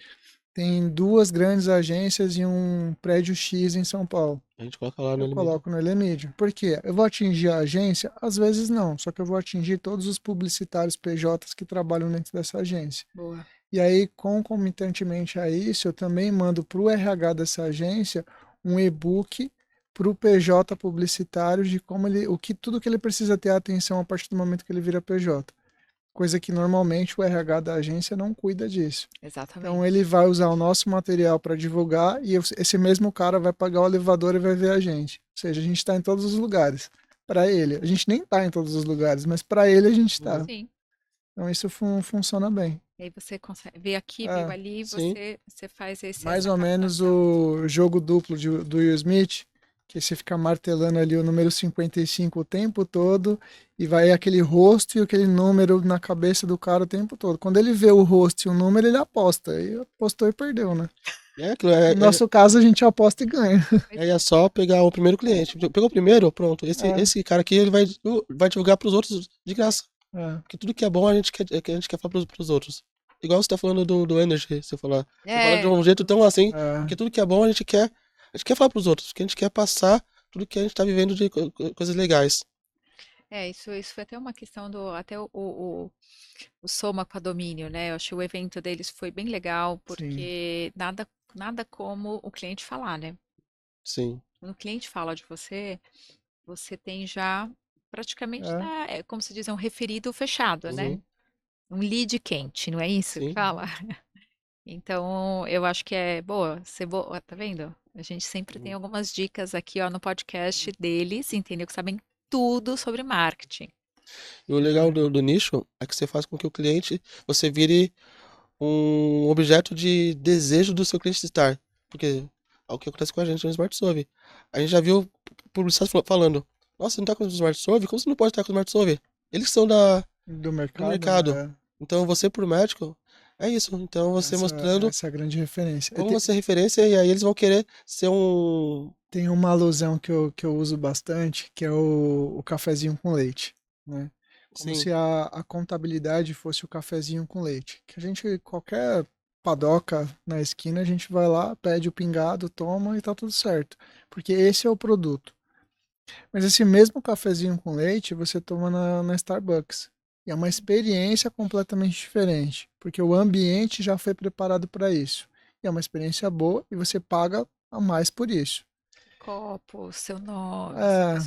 [SPEAKER 3] tem duas grandes agências em um prédio X em São Paulo.
[SPEAKER 1] A gente coloca lá no
[SPEAKER 3] Eu
[SPEAKER 1] limite.
[SPEAKER 3] coloco no Elemídio. Por quê? Eu vou atingir a agência? Às vezes não, só que eu vou atingir todos os publicitários PJs que trabalham dentro dessa agência.
[SPEAKER 2] Boa.
[SPEAKER 3] E aí, concomitantemente a isso, eu também mando para o RH dessa agência um e-book para o PJ publicitário de como ele, tudo que ele precisa ter atenção a partir do momento que ele vira PJ. Coisa que normalmente o RH da agência não cuida disso. Então ele
[SPEAKER 2] Exatamente.
[SPEAKER 3] vai usar o nosso material para divulgar e esse mesmo cara vai pagar o elevador e vai ver a gente. Ou seja, a gente está em todos os lugares. Para ele, a gente nem está em todos os lugares, mas para ele a gente está.
[SPEAKER 1] Uhum.
[SPEAKER 2] Sim.
[SPEAKER 3] Então isso funciona bem.
[SPEAKER 2] E aí você consegue ver aqui, viu
[SPEAKER 3] É,
[SPEAKER 2] ali,
[SPEAKER 1] Sim.
[SPEAKER 2] você faz
[SPEAKER 3] mais
[SPEAKER 2] essa
[SPEAKER 3] ou menos
[SPEAKER 2] captação.
[SPEAKER 3] o jogo duplo do Will Smith, que você fica martelando ali o número 55 o tempo todo e vai aquele rosto e aquele número na cabeça do cara o tempo todo. Quando ele vê o rosto e o número, ele aposta. E apostou e perdeu, né?
[SPEAKER 1] É, aquilo,
[SPEAKER 3] No nosso caso, a gente aposta e ganha.
[SPEAKER 2] Mas
[SPEAKER 1] é só pegar o primeiro cliente. Pegou o primeiro, pronto.
[SPEAKER 3] É,
[SPEAKER 1] Esse cara aqui, ele vai divulgar pros outros de graça.
[SPEAKER 3] é,
[SPEAKER 1] Porque tudo que é bom a gente quer falar pros outros. Igual você tá falando do Energy, você falar. Você fala de
[SPEAKER 2] é,
[SPEAKER 1] um jeito tão assim,
[SPEAKER 3] é.
[SPEAKER 1] porque tudo que é bom a gente quer falar pros outros, porque a gente quer passar tudo que a gente tá vivendo de coisas legais.
[SPEAKER 2] isso foi até uma questão do, até o Soma com a Domínio, né? Eu achei o evento deles foi bem legal,
[SPEAKER 3] Sim.
[SPEAKER 2] porque nada como o cliente falar, né?
[SPEAKER 1] Sim,
[SPEAKER 2] Quando o cliente fala de você, você tem já praticamente,
[SPEAKER 3] É,
[SPEAKER 2] tá, como se diz, é um referido fechado, né?
[SPEAKER 1] uhum,
[SPEAKER 3] sim.
[SPEAKER 2] Um lead quente, não é isso que
[SPEAKER 1] sim.
[SPEAKER 2] fala? Então, eu acho que é boa, ser boa, tá vendo? A gente sempre tem
[SPEAKER 1] Uhum.
[SPEAKER 2] algumas dicas aqui, ó, no podcast deles, entendeu? Que sabem tudo sobre marketing.
[SPEAKER 1] E o legal do nicho é que você faz com que o cliente, você vire um objeto de desejo do seu cliente estar. Porque é o que acontece com a gente no Smart Survey. A gente já viu publicidade falando, nossa, você não tá com o Smart Survey? Como você não pode estar com o Smart Survey? Eles são
[SPEAKER 3] Do
[SPEAKER 1] do
[SPEAKER 3] mercado,
[SPEAKER 1] mercado.
[SPEAKER 3] né?
[SPEAKER 1] Então você por médico, é isso. Então você mostrando
[SPEAKER 3] Essa é a grande referência.
[SPEAKER 1] como você é referência e aí eles vão querer ser um...
[SPEAKER 3] Tem uma alusão que eu uso bastante, que é o cafezinho com leite, né? como
[SPEAKER 1] Sim,
[SPEAKER 3] se a contabilidade fosse o cafezinho com leite. Que a gente, qualquer padoca na esquina, a gente vai lá, pede o pingado, toma e tá tudo certo. Porque esse é o produto. Mas esse mesmo cafezinho com leite você toma na Starbucks. E é uma experiência completamente diferente, porque o ambiente já foi preparado para isso. E é uma experiência boa e você paga a mais por isso.
[SPEAKER 2] Copo, seu nome, sua
[SPEAKER 3] É,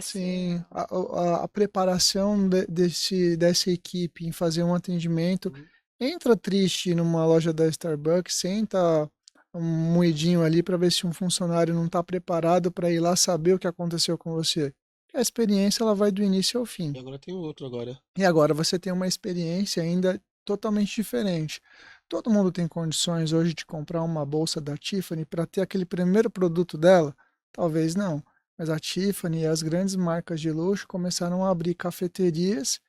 [SPEAKER 3] sim,
[SPEAKER 2] personalização.
[SPEAKER 3] a preparação dessa equipe em fazer um atendimento.
[SPEAKER 1] uhum,
[SPEAKER 3] Entra triste numa loja da Starbucks, senta um moedinho ali para ver se um funcionário não está preparado para ir lá saber o que aconteceu com você. A experiência ela vai do início ao fim.
[SPEAKER 1] e agora tem outro agora.
[SPEAKER 3] E agora você tem uma experiência ainda totalmente diferente. Todo mundo tem condições hoje de comprar uma bolsa da Tiffany para ter aquele primeiro produto dela? Talvez não. Mas a Tiffany e as grandes marcas de luxo começaram a abrir cafeterias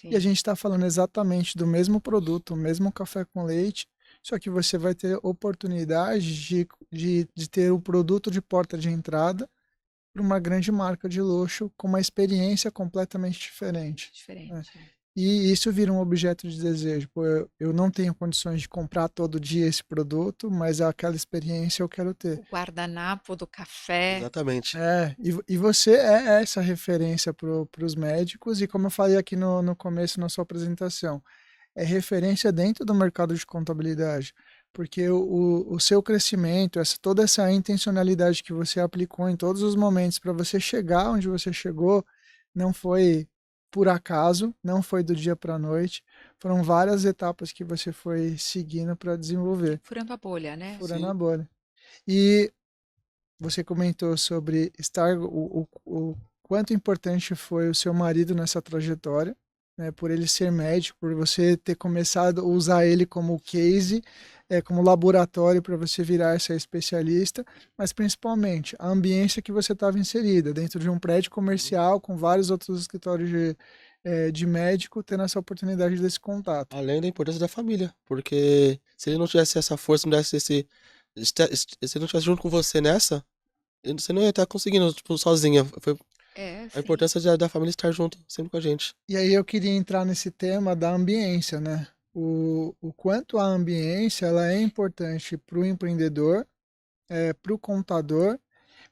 [SPEAKER 3] e a
[SPEAKER 2] Sim,
[SPEAKER 3] gente está falando exatamente do mesmo produto, o mesmo café com leite, só que você vai ter oportunidade de ter o produto de porta de entrada para uma grande marca de luxo com uma experiência completamente diferente, né?
[SPEAKER 2] diferente.
[SPEAKER 3] E isso vira um objeto de desejo. Pô, eu não tenho condições de comprar todo dia esse produto, mas aquela experiência eu quero ter.
[SPEAKER 2] O guardanapo do café.
[SPEAKER 1] Exatamente.
[SPEAKER 3] E você é essa referência para os médicos, e como eu falei aqui no começo, na sua apresentação, é referência dentro do mercado de contabilidade, porque o seu crescimento, toda essa intencionalidade que você aplicou em todos os momentos para você chegar onde você chegou, não foi por acaso, não foi do dia para a noite, foram várias etapas que você foi seguindo para desenvolver,
[SPEAKER 2] Furando a bolha, né?
[SPEAKER 3] furando a
[SPEAKER 1] Sim,
[SPEAKER 3] bolha. E você comentou sobre estar o quanto importante foi o seu marido nessa trajetória, né, por ele ser médico, por você ter começado a usar ele como case, como laboratório para você virar essa especialista, mas principalmente a ambiência que você estava inserida, dentro de um prédio
[SPEAKER 1] uhum.
[SPEAKER 3] comercial com vários outros escritórios de médico, tendo essa oportunidade desse contato.
[SPEAKER 1] Além da importância da família, porque se ele não tivesse essa força, não desse se ele não estivesse junto com você nessa, você não ia estar conseguindo, tipo, sozinha. Foi
[SPEAKER 2] É,
[SPEAKER 1] a
[SPEAKER 2] sim.
[SPEAKER 1] importância da família estar junto, sempre com a gente.
[SPEAKER 3] E aí eu queria entrar nesse tema da ambiência, né? O quanto a ambiência ela é importante para o empreendedor, para o contador,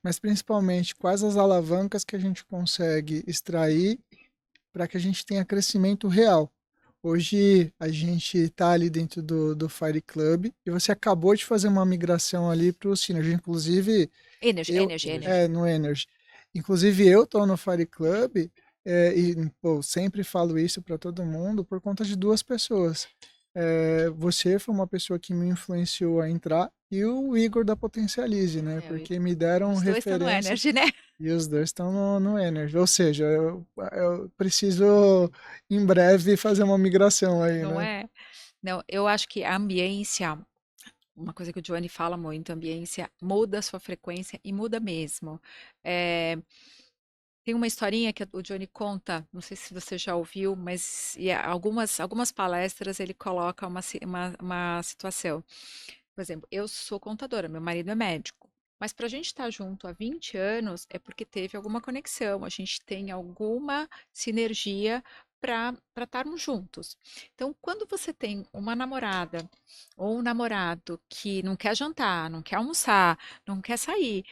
[SPEAKER 3] mas principalmente quais as alavancas que a gente consegue extrair para que a gente tenha crescimento real. Hoje a gente está ali dentro do Fire Club e você acabou de fazer uma migração ali para o Synergy. Inclusive,
[SPEAKER 2] Energy,
[SPEAKER 3] eu,
[SPEAKER 2] energy,
[SPEAKER 1] Energy.
[SPEAKER 2] energy.
[SPEAKER 3] no Energy. Inclusive, eu tô no Fire Club, e pô, sempre falo isso para todo mundo por conta de duas pessoas. Você foi uma pessoa que me influenciou a entrar e o Igor da Potencialize, né?
[SPEAKER 2] É,
[SPEAKER 3] Porque me deram
[SPEAKER 2] os dois estão no
[SPEAKER 3] referências
[SPEAKER 2] energy, né?
[SPEAKER 3] e os dois estão no Energy. Ou seja, eu preciso em breve fazer uma migração aí,
[SPEAKER 2] Não
[SPEAKER 3] né?
[SPEAKER 2] é? Não, eu acho que a ambiência, uma coisa que o Johnny fala muito, a ambiência muda a sua frequência e muda mesmo. É, tem uma historinha que o Johnny conta, não sei se você já ouviu, mas algumas palestras ele coloca uma situação. Por exemplo, eu sou contadora, meu marido é médico. Mas para a gente estar junto há 20 anos é porque teve alguma conexão, a gente tem alguma sinergia para estarmos juntos. Então, quando você tem uma namorada ou um namorado que não quer jantar, não quer almoçar, não quer sair,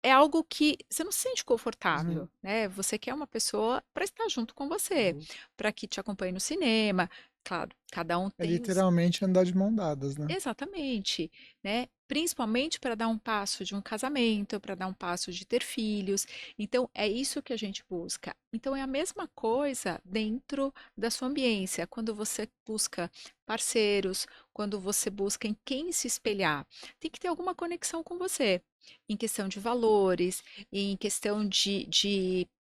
[SPEAKER 2] é algo que você não se sente
[SPEAKER 3] Uhum.
[SPEAKER 2] confortável, né? Você quer uma pessoa para estar junto com você,
[SPEAKER 1] Uhum.
[SPEAKER 2] para que te acompanhe no cinema. Claro, cada um
[SPEAKER 3] É
[SPEAKER 2] tem os.
[SPEAKER 3] literalmente andar de mão dadas, né?
[SPEAKER 2] Exatamente, né? Principalmente para dar um passo de um casamento, para dar um passo de ter filhos. Então, é isso que a gente busca. Então, é a mesma coisa dentro da sua ambiência, quando você busca parceiros, quando você busca em quem se espelhar. Tem que ter alguma conexão com você, em questão de valores, em questão de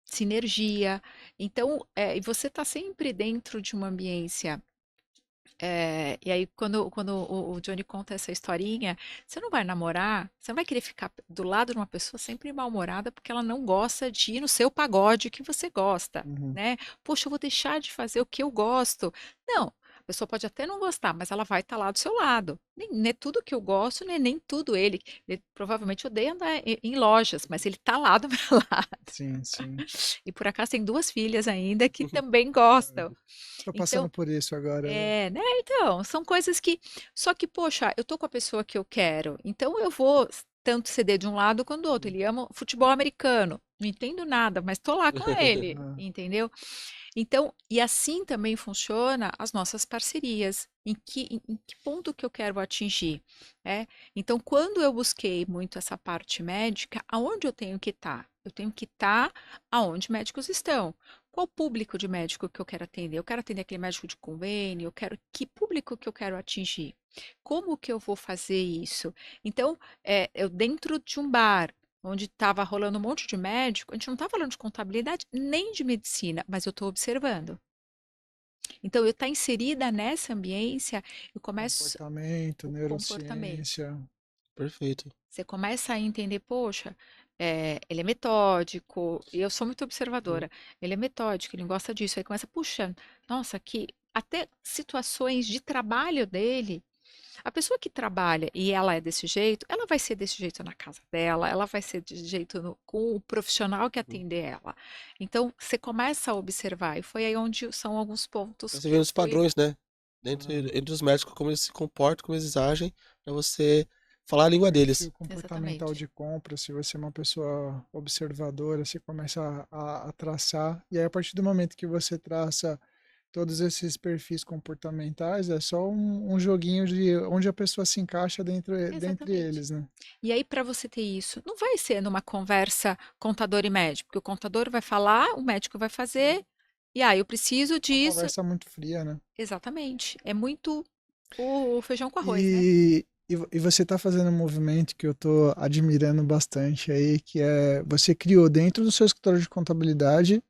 [SPEAKER 2] sinergia. Então, e você está sempre dentro de uma ambiência e aí, quando o Johnny conta essa historinha, você não vai namorar, você não vai querer ficar do lado de uma pessoa sempre mal-humorada porque ela não gosta de ir no seu pagode que você gosta,
[SPEAKER 3] Uhum.
[SPEAKER 2] né? Poxa, eu vou deixar de fazer o que eu gosto. Não, a pessoa pode até não gostar, mas ela vai estar lá do seu lado. Nem é tudo que eu gosto, nem tudo ele provavelmente odeia andar em lojas, mas ele tá lá do meu lado.
[SPEAKER 3] Sim, sim.
[SPEAKER 2] E por acaso tem 2 filhas ainda que também gostam.
[SPEAKER 3] Tô passando
[SPEAKER 2] Então
[SPEAKER 3] por isso agora, né?
[SPEAKER 2] né, então, são coisas que só que, poxa, eu tô com a pessoa que eu quero, então eu vou tanto ceder de um lado quanto do outro. Ele ama futebol americano, não entendo nada, mas tô lá com ele,
[SPEAKER 3] Ah,
[SPEAKER 2] entendeu? Então, e assim também funciona as nossas parcerias. Em que ponto que eu quero atingir, né? Então, quando eu busquei muito essa parte médica, aonde eu tenho que estar? Eu tenho que estar aonde médicos estão. Qual público de médico que eu quero atender? Eu quero atender aquele médico de convênio, eu quero que público que eu quero atingir? Como que eu vou fazer isso? Então, eu dentro de um bar, onde estava rolando um monte de médico, a gente não está falando de contabilidade nem de medicina, mas eu estou observando. Então, eu estar inserida nessa ambiência, eu começo
[SPEAKER 3] comportamento,
[SPEAKER 2] o comportamento.
[SPEAKER 3] neurociência.
[SPEAKER 1] Perfeito.
[SPEAKER 2] Você começa a entender, poxa, ele é metódico, e eu sou muito
[SPEAKER 1] Hum.
[SPEAKER 2] observadora, ele é metódico, ele gosta disso, aí começa, puxa, nossa, que até situações de trabalho dele, a pessoa que trabalha e ela é desse jeito, ela vai ser desse jeito na casa dela, ela vai ser desse jeito com o profissional que atender ela. Então, você começa a observar, e foi aí onde são alguns pontos
[SPEAKER 1] Você
[SPEAKER 2] que
[SPEAKER 1] vê
[SPEAKER 2] eu
[SPEAKER 1] os
[SPEAKER 2] fui.
[SPEAKER 1] padrões, né?
[SPEAKER 3] Ah,
[SPEAKER 1] Entre os médicos, como eles se comportam, como eles agem, pra você falar a língua deles.
[SPEAKER 3] perfil comportamental
[SPEAKER 2] Exatamente.
[SPEAKER 3] de compra, se você é uma pessoa observadora, você começa a traçar, e aí a partir do momento que você traça todos esses perfis comportamentais, é só um joguinho de onde a pessoa se encaixa dentre
[SPEAKER 2] Exatamente.
[SPEAKER 3] eles, né?
[SPEAKER 2] E aí, para você ter isso, não vai ser numa conversa contador e médico, porque o contador vai falar, o médico vai fazer, e eu preciso
[SPEAKER 3] Uma
[SPEAKER 2] disso.
[SPEAKER 3] conversa muito fria, né?
[SPEAKER 2] Exatamente. É muito o feijão com arroz, né?
[SPEAKER 3] E você está fazendo um movimento que eu estou admirando bastante aí, que é você criou dentro do seu escritório de contabilidade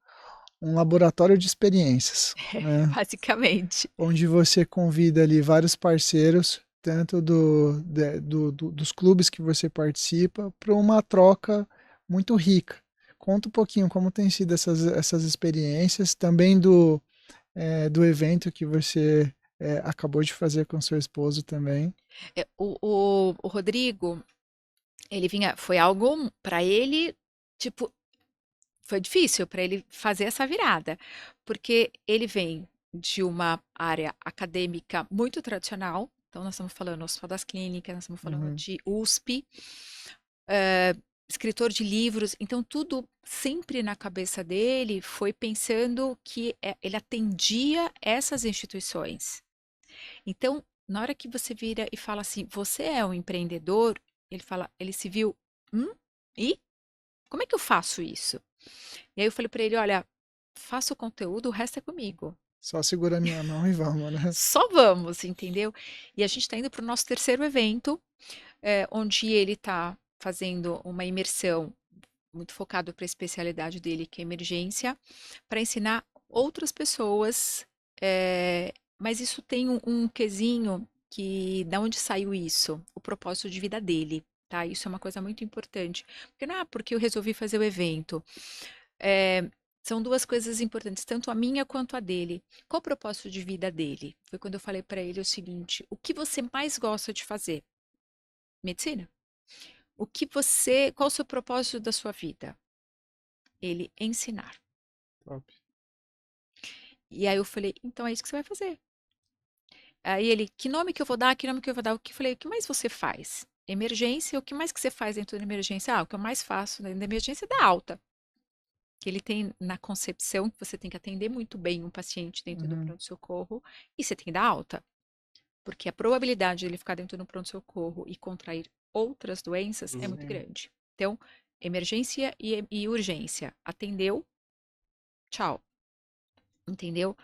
[SPEAKER 3] um laboratório de experiências, né?
[SPEAKER 2] Basicamente.
[SPEAKER 3] Onde você convida ali vários parceiros, tanto dos clubes que você participa, para uma troca muito rica. Conta um pouquinho como tem sido essas experiências, também do evento que você acabou de fazer com seu esposo também.
[SPEAKER 2] O Rodrigo, ele vinha, foi algo para ele, tipo, foi difícil para ele fazer essa virada, porque ele vem de uma área acadêmica muito tradicional. Então, nós estamos falando Hospital das Clínicas, nós estamos falando
[SPEAKER 3] Uhum.
[SPEAKER 2] de USP, eh, escritor de livros. Então, tudo sempre na cabeça dele foi pensando que ele atendia essas instituições. Então, na hora que você vira e fala assim, você é um empreendedor, ele fala, ele se viu, e como é que eu faço isso? E aí eu falei para ele, olha, faça o conteúdo, o resto é comigo.
[SPEAKER 3] Só segura a minha mão e vamos, né?
[SPEAKER 2] Só vamos, entendeu? E a gente está indo para o nosso terceiro evento, onde ele está fazendo uma imersão muito focado para a especialidade dele, que é emergência, para ensinar outras pessoas. Mas isso tem um quesinho que, da onde saiu isso? O propósito de vida dele, tá? Isso é uma coisa muito importante. Porque não é porque eu resolvi fazer o evento. É, são duas coisas importantes, tanto a minha quanto a dele. Qual o propósito de vida dele? Foi quando eu falei para ele o seguinte: o que você mais gosta de fazer? Medicina. Qual o seu propósito da sua vida? Ele ensinar.
[SPEAKER 3] Top.
[SPEAKER 2] E aí eu falei, então é isso que você vai fazer. Aí ele, que nome que eu vou dar? Que nome que eu vou dar? O que eu falei, o que mais você faz? Emergência, o que mais que você faz dentro da emergência? O que eu mais faço dentro da emergência é dar alta. Que ele tem na concepção que você tem que atender muito bem um paciente dentro do
[SPEAKER 3] Uhum.
[SPEAKER 2] pronto-socorro e você tem que dar alta. Porque a probabilidade de ele ficar dentro do pronto-socorro e contrair outras doenças é
[SPEAKER 1] Uhum.
[SPEAKER 2] muito
[SPEAKER 3] Sim.
[SPEAKER 2] grande. Então, emergência e urgência. Atendeu, tchau. Entendeu?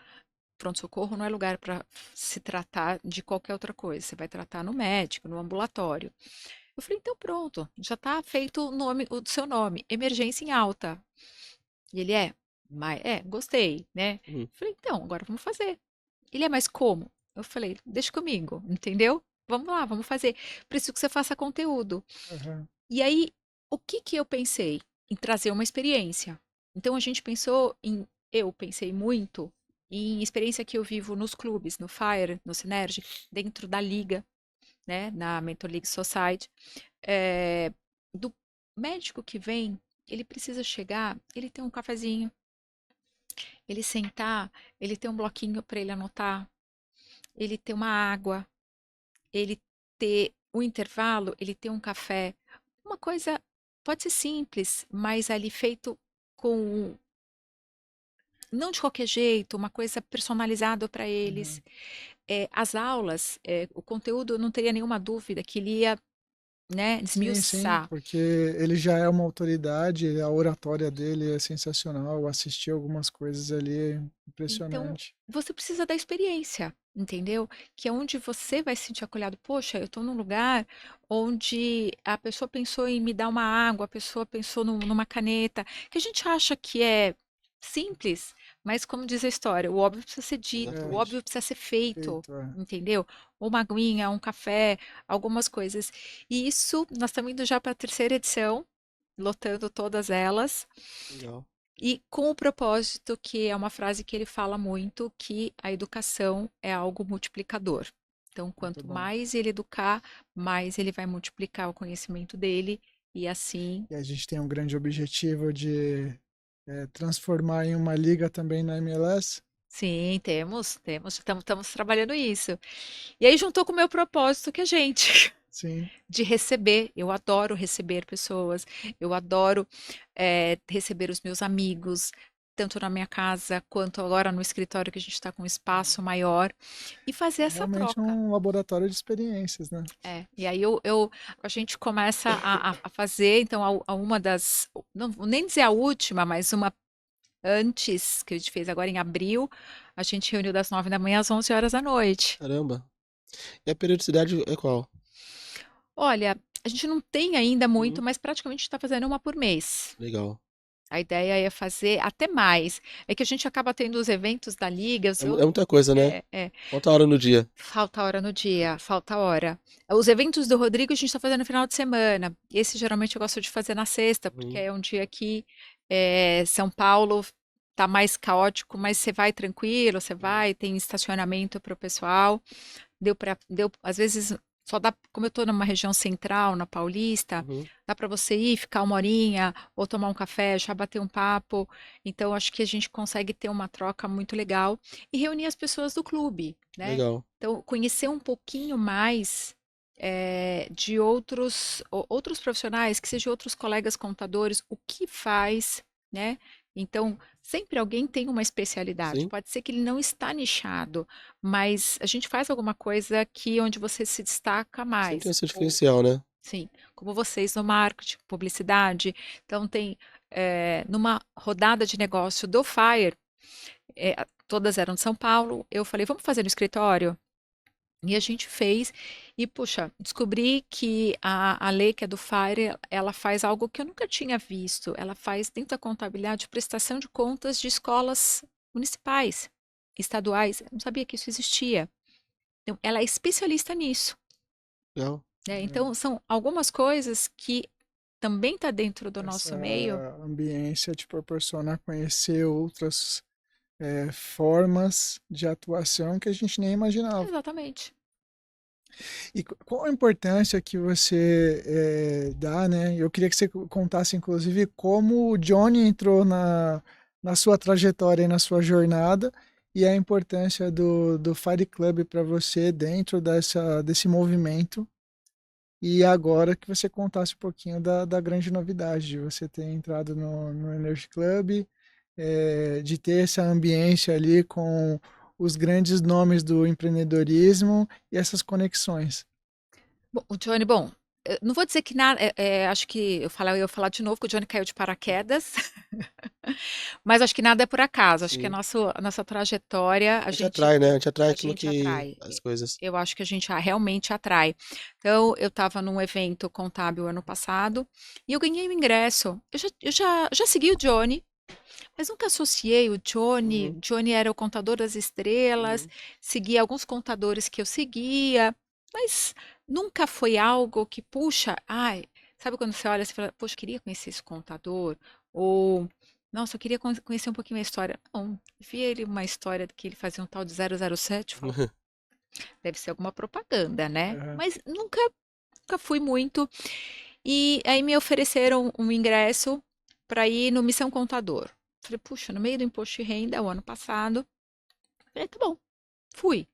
[SPEAKER 2] Pronto-socorro não é lugar para se tratar de qualquer outra coisa. Você vai tratar no médico, no ambulatório. Eu falei, então pronto, já está feito o seu nome, emergência em alta. E ele gostei, né? Eu
[SPEAKER 1] Uhum.
[SPEAKER 2] falei, então, agora vamos fazer. Ele mas como? Eu falei, deixa comigo, entendeu? Vamos lá, vamos fazer. Preciso que você faça conteúdo.
[SPEAKER 3] Uhum.
[SPEAKER 2] E aí, o que que eu pensei? Em trazer uma experiência. Então, eu pensei muito em experiência que eu vivo nos clubes, no Fire, no Synergy, dentro da liga, né, na Mentor League Society, é, do médico que vem, ele precisa chegar, ele tem um cafezinho, ele sentar, ele tem um bloquinho para ele anotar, ele ter uma água, ele ter o intervalo, ele ter um café. Uma coisa pode ser simples, mas ali feito com não de qualquer jeito, uma coisa personalizada para eles.
[SPEAKER 3] Uhum.
[SPEAKER 2] As aulas, o conteúdo, eu não teria nenhuma dúvida que ele ia, né,
[SPEAKER 3] Sim, sim,
[SPEAKER 2] esmiuçar.
[SPEAKER 3] porque ele já é uma autoridade, a oratória dele é sensacional. Eu assisti algumas coisas ali,
[SPEAKER 2] Então,
[SPEAKER 3] impressionante.
[SPEAKER 2] você precisa da experiência, entendeu? Que é onde você vai se sentir acolhado. Poxa, eu estou num lugar onde a pessoa pensou em me dar uma água, a pessoa pensou numa caneta, que a gente acha que é simples, mas como diz a história, o óbvio precisa ser dito, o
[SPEAKER 3] É,
[SPEAKER 1] Exatamente.
[SPEAKER 2] óbvio precisa ser feito,
[SPEAKER 3] feito, é.
[SPEAKER 2] entendeu? Uma aguinha, um café, algumas coisas. E isso, nós estamos indo já para a terceira edição, lotando todas elas.
[SPEAKER 1] Legal.
[SPEAKER 2] E com o propósito, que é uma frase que ele fala muito, que a educação é algo multiplicador. Então,
[SPEAKER 3] Muito
[SPEAKER 2] quanto
[SPEAKER 3] bom.
[SPEAKER 2] mais ele educar, mais ele vai multiplicar o conhecimento dele, e assim,
[SPEAKER 3] E a gente tem um grande objetivo de transformar em uma liga também na MLS.
[SPEAKER 2] sim, estamos trabalhando isso. E aí juntou com o meu propósito, que é gente,
[SPEAKER 3] Sim,
[SPEAKER 2] de receber. Eu adoro receber pessoas, eu adoro receber os meus amigos, tanto na minha casa quanto agora no escritório, que a gente está com um espaço maior, e fazer
[SPEAKER 3] é
[SPEAKER 2] essa
[SPEAKER 3] realmente
[SPEAKER 2] troca.
[SPEAKER 3] um laboratório de experiências, né?
[SPEAKER 2] E aí a gente começa a fazer, então, uma das, não vou nem dizer a última, mas uma antes, que a gente fez agora em abril, a gente reuniu das 9 da manhã às 11 horas da noite.
[SPEAKER 1] Caramba. E a periodicidade é qual?
[SPEAKER 2] Olha, a gente não tem ainda muito,
[SPEAKER 1] Uhum.
[SPEAKER 2] mas praticamente está fazendo uma por mês.
[SPEAKER 1] Legal.
[SPEAKER 2] A ideia é fazer até mais. É que a gente acaba tendo os eventos da liga,
[SPEAKER 1] É muita coisa, né? Falta hora no dia.
[SPEAKER 2] falta hora no dia, falta hora. Os eventos do Rodrigo a gente está fazendo no final de semana. Esse geralmente eu gosto de fazer na sexta, porque
[SPEAKER 1] Uhum.
[SPEAKER 2] é um dia que São Paulo tá mais caótico, mas você vai tranquilo, você
[SPEAKER 1] Uhum.
[SPEAKER 2] vai, tem estacionamento para o pessoal. Às vezes só dá, como eu estou numa região central, na Paulista,
[SPEAKER 1] Uhum.
[SPEAKER 2] dá para você ir, ficar uma horinha, ou tomar um café, já bater um papo. Então, acho que a gente consegue ter uma troca muito legal e reunir as pessoas do clube, né?
[SPEAKER 1] Legal.
[SPEAKER 2] Então, conhecer um pouquinho mais de outros profissionais, que sejam outros colegas contadores, o que faz, né? Então, sempre alguém tem uma especialidade.
[SPEAKER 1] Sim.
[SPEAKER 2] Pode ser que ele não está nichado, mas a gente faz alguma coisa que onde você se destaca
[SPEAKER 1] Sempre tem
[SPEAKER 2] mais.
[SPEAKER 1] esse diferencial, né?
[SPEAKER 2] Sim, como vocês no marketing, publicidade. Então, numa rodada de negócio do Fire, todas eram de São Paulo. Eu falei, vamos fazer no escritório? E a gente fez. E, puxa, descobri que a Lei, que é do Fire, ela faz algo que eu nunca tinha visto. Ela faz, dentro da contabilidade, prestação de contas de escolas municipais, estaduais. Eu não sabia que isso existia. Então, ela é especialista nisso,
[SPEAKER 1] Legal.
[SPEAKER 2] né? Então, são algumas coisas que também está dentro do
[SPEAKER 3] Essa
[SPEAKER 2] nosso meio.
[SPEAKER 3] ambiência te proporciona conhecer outras formas de atuação que a gente nem imaginava.
[SPEAKER 2] Exatamente.
[SPEAKER 3] E qual a importância que você dá, né? Eu queria que você contasse, inclusive, como o Johnny entrou na sua trajetória e na sua jornada e a importância do Fight Club para você dentro desse movimento. E agora que você contasse um pouquinho da grande novidade de você ter entrado no Energy Club, de ter essa ambiência ali com os grandes nomes do empreendedorismo e essas conexões.
[SPEAKER 2] Bom, o Johnny, bom, eu não vou dizer que nada, acho que eu ia falar de novo que o Johnny caiu de paraquedas, mas acho que nada é por acaso. Acho que
[SPEAKER 1] Sim.
[SPEAKER 2] a nossa trajetória,
[SPEAKER 1] A gente atrai, né? A gente atrai
[SPEAKER 2] a
[SPEAKER 1] aquilo
[SPEAKER 2] gente
[SPEAKER 1] que.
[SPEAKER 2] atrai.
[SPEAKER 1] As coisas.
[SPEAKER 2] Eu acho que a gente realmente atrai. Então, eu estava num evento contábil ano passado e eu ganhei o ingresso. Eu já segui o Johnny, mas nunca associei o Johnny.
[SPEAKER 1] Uhum.
[SPEAKER 2] Johnny era o contador das estrelas,
[SPEAKER 1] Uhum.
[SPEAKER 2] seguia alguns contadores que eu seguia, mas nunca foi algo que, puxa, ai, sabe quando você olha e fala, poxa, queria conhecer esse contador? Ou, Nossa, eu queria conhecer um pouquinho a história. Não, vi ele uma história que ele fazia um tal de 007, falou, deve ser alguma propaganda, né?
[SPEAKER 3] Aham.
[SPEAKER 2] Mas nunca fui muito. E aí me ofereceram um ingresso para ir no Missão Contador. Falei, puxa, no meio do imposto de renda, o ano passado. Falei, tá bom, fui.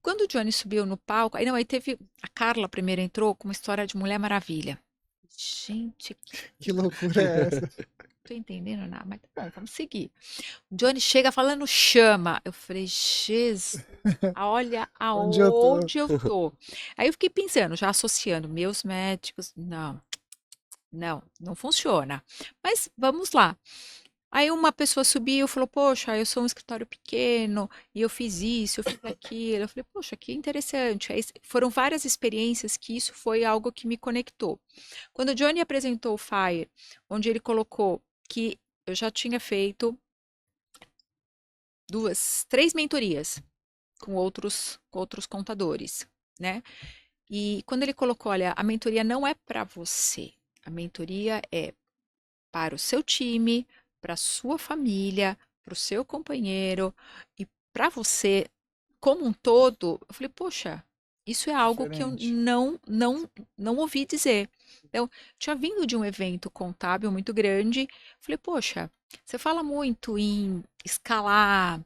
[SPEAKER 2] Quando o Johnny subiu no palco, aí não, aí teve a Carla primeiro entrou com uma história de Mulher Maravilha. Gente,
[SPEAKER 3] Que loucura é essa?
[SPEAKER 2] tô entendendo nada, mas tá bom, vamos seguir. O Johnny chega falando chama. Eu falei, Jesus, olha
[SPEAKER 3] Onde eu tô?
[SPEAKER 2] aonde eu tô. Aí eu fiquei pensando, já associando meus médicos, não funciona. Mas vamos lá. Aí uma pessoa subiu e falou, poxa, eu sou um escritório pequeno e eu fiz isso, eu fiz aquilo. Eu falei, poxa, que interessante. Aí foram várias experiências que isso foi algo que me conectou. Quando o Johnny apresentou o Fire, onde ele colocou que eu já tinha feito três mentorias com outros contadores, né? E quando ele colocou, olha, a mentoria não é para você, a mentoria é para o seu time, para a sua família, para o seu companheiro e para você como um todo, eu falei, poxa, isso é algo que eu
[SPEAKER 3] Diferente.
[SPEAKER 2] não ouvi dizer. Então, tinha vindo de um evento contábil muito grande, falei, poxa, você fala muito em escalar,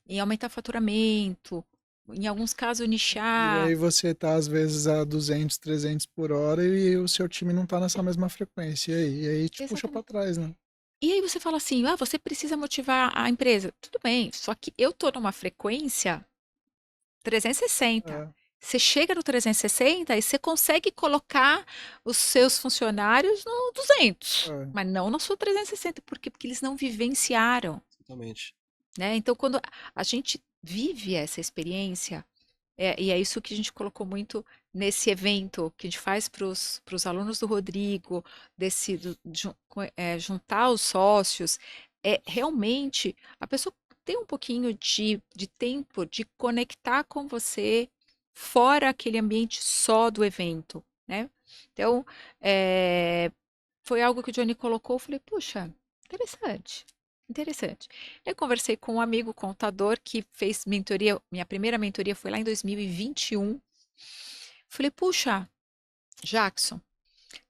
[SPEAKER 2] em aumentar faturamento, em alguns casos
[SPEAKER 3] E
[SPEAKER 2] nichar.
[SPEAKER 3] aí você tá às vezes a 200, 300 por hora e o seu time não tá nessa mesma frequência. E aí te puxa pra
[SPEAKER 2] Exatamente.
[SPEAKER 3] trás, né?
[SPEAKER 2] E aí você fala assim, ah, você precisa motivar a empresa. Tudo bem, só que eu tô numa frequência 360.
[SPEAKER 3] É,
[SPEAKER 2] Você chega no 360 e você consegue colocar os seus funcionários no 200,
[SPEAKER 3] é.
[SPEAKER 2] mas não na sua 360, porque eles não vivenciaram,
[SPEAKER 1] Exatamente.
[SPEAKER 2] né? Então, quando a gente vive essa experiência, e é isso que a gente colocou muito nesse evento que a gente faz para os alunos do Rodrigo, juntar os sócios, é realmente a pessoa tem um pouquinho de tempo de conectar com você fora aquele ambiente só do evento, né? Então, foi algo que o Johnny colocou, eu falei, puxa, interessante. Interessante. Eu conversei com um amigo contador que fez mentoria, minha primeira mentoria foi lá em 2021. Falei, puxa, Jackson.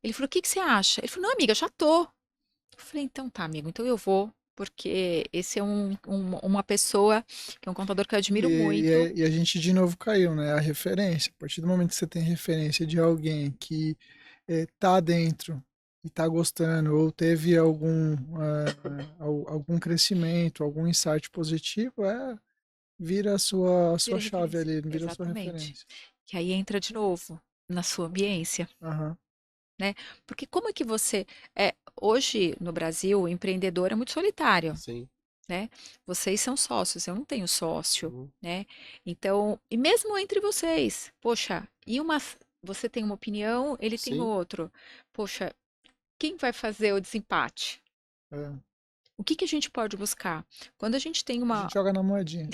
[SPEAKER 2] Ele falou, o que que você acha? Ele falou, não, amiga, já tô. Eu falei, então tá, amigo, então eu vou, porque esse é uma pessoa, que é um contador que eu
[SPEAKER 3] E,
[SPEAKER 2] admiro
[SPEAKER 3] e,
[SPEAKER 2] muito.
[SPEAKER 3] a e a gente de novo caiu, né? A referência. A partir do momento que você tem referência de alguém que tá dentro e tá gostando, ou teve algum crescimento, algum insight positivo, vira a sua
[SPEAKER 2] Vira
[SPEAKER 3] chave
[SPEAKER 2] referência.
[SPEAKER 3] ali, vira a sua
[SPEAKER 2] Exatamente.
[SPEAKER 3] referência.
[SPEAKER 2] Que aí entra de novo na sua ambiência.
[SPEAKER 3] Aham.
[SPEAKER 2] Né? Porque como é que hoje no Brasil, o empreendedor é muito solitário,
[SPEAKER 1] Sim.
[SPEAKER 2] né? Vocês são sócios, eu não tenho sócio,
[SPEAKER 1] Uhum.
[SPEAKER 2] né? Então, e mesmo entre vocês, poxa, você tem uma opinião, ele tem
[SPEAKER 1] Sim.
[SPEAKER 2] outro. Poxa, quem vai fazer o desempate?
[SPEAKER 3] É.
[SPEAKER 2] O que que a gente pode buscar? Quando a gente tem
[SPEAKER 3] A
[SPEAKER 2] uma,
[SPEAKER 3] gente joga na moedinha.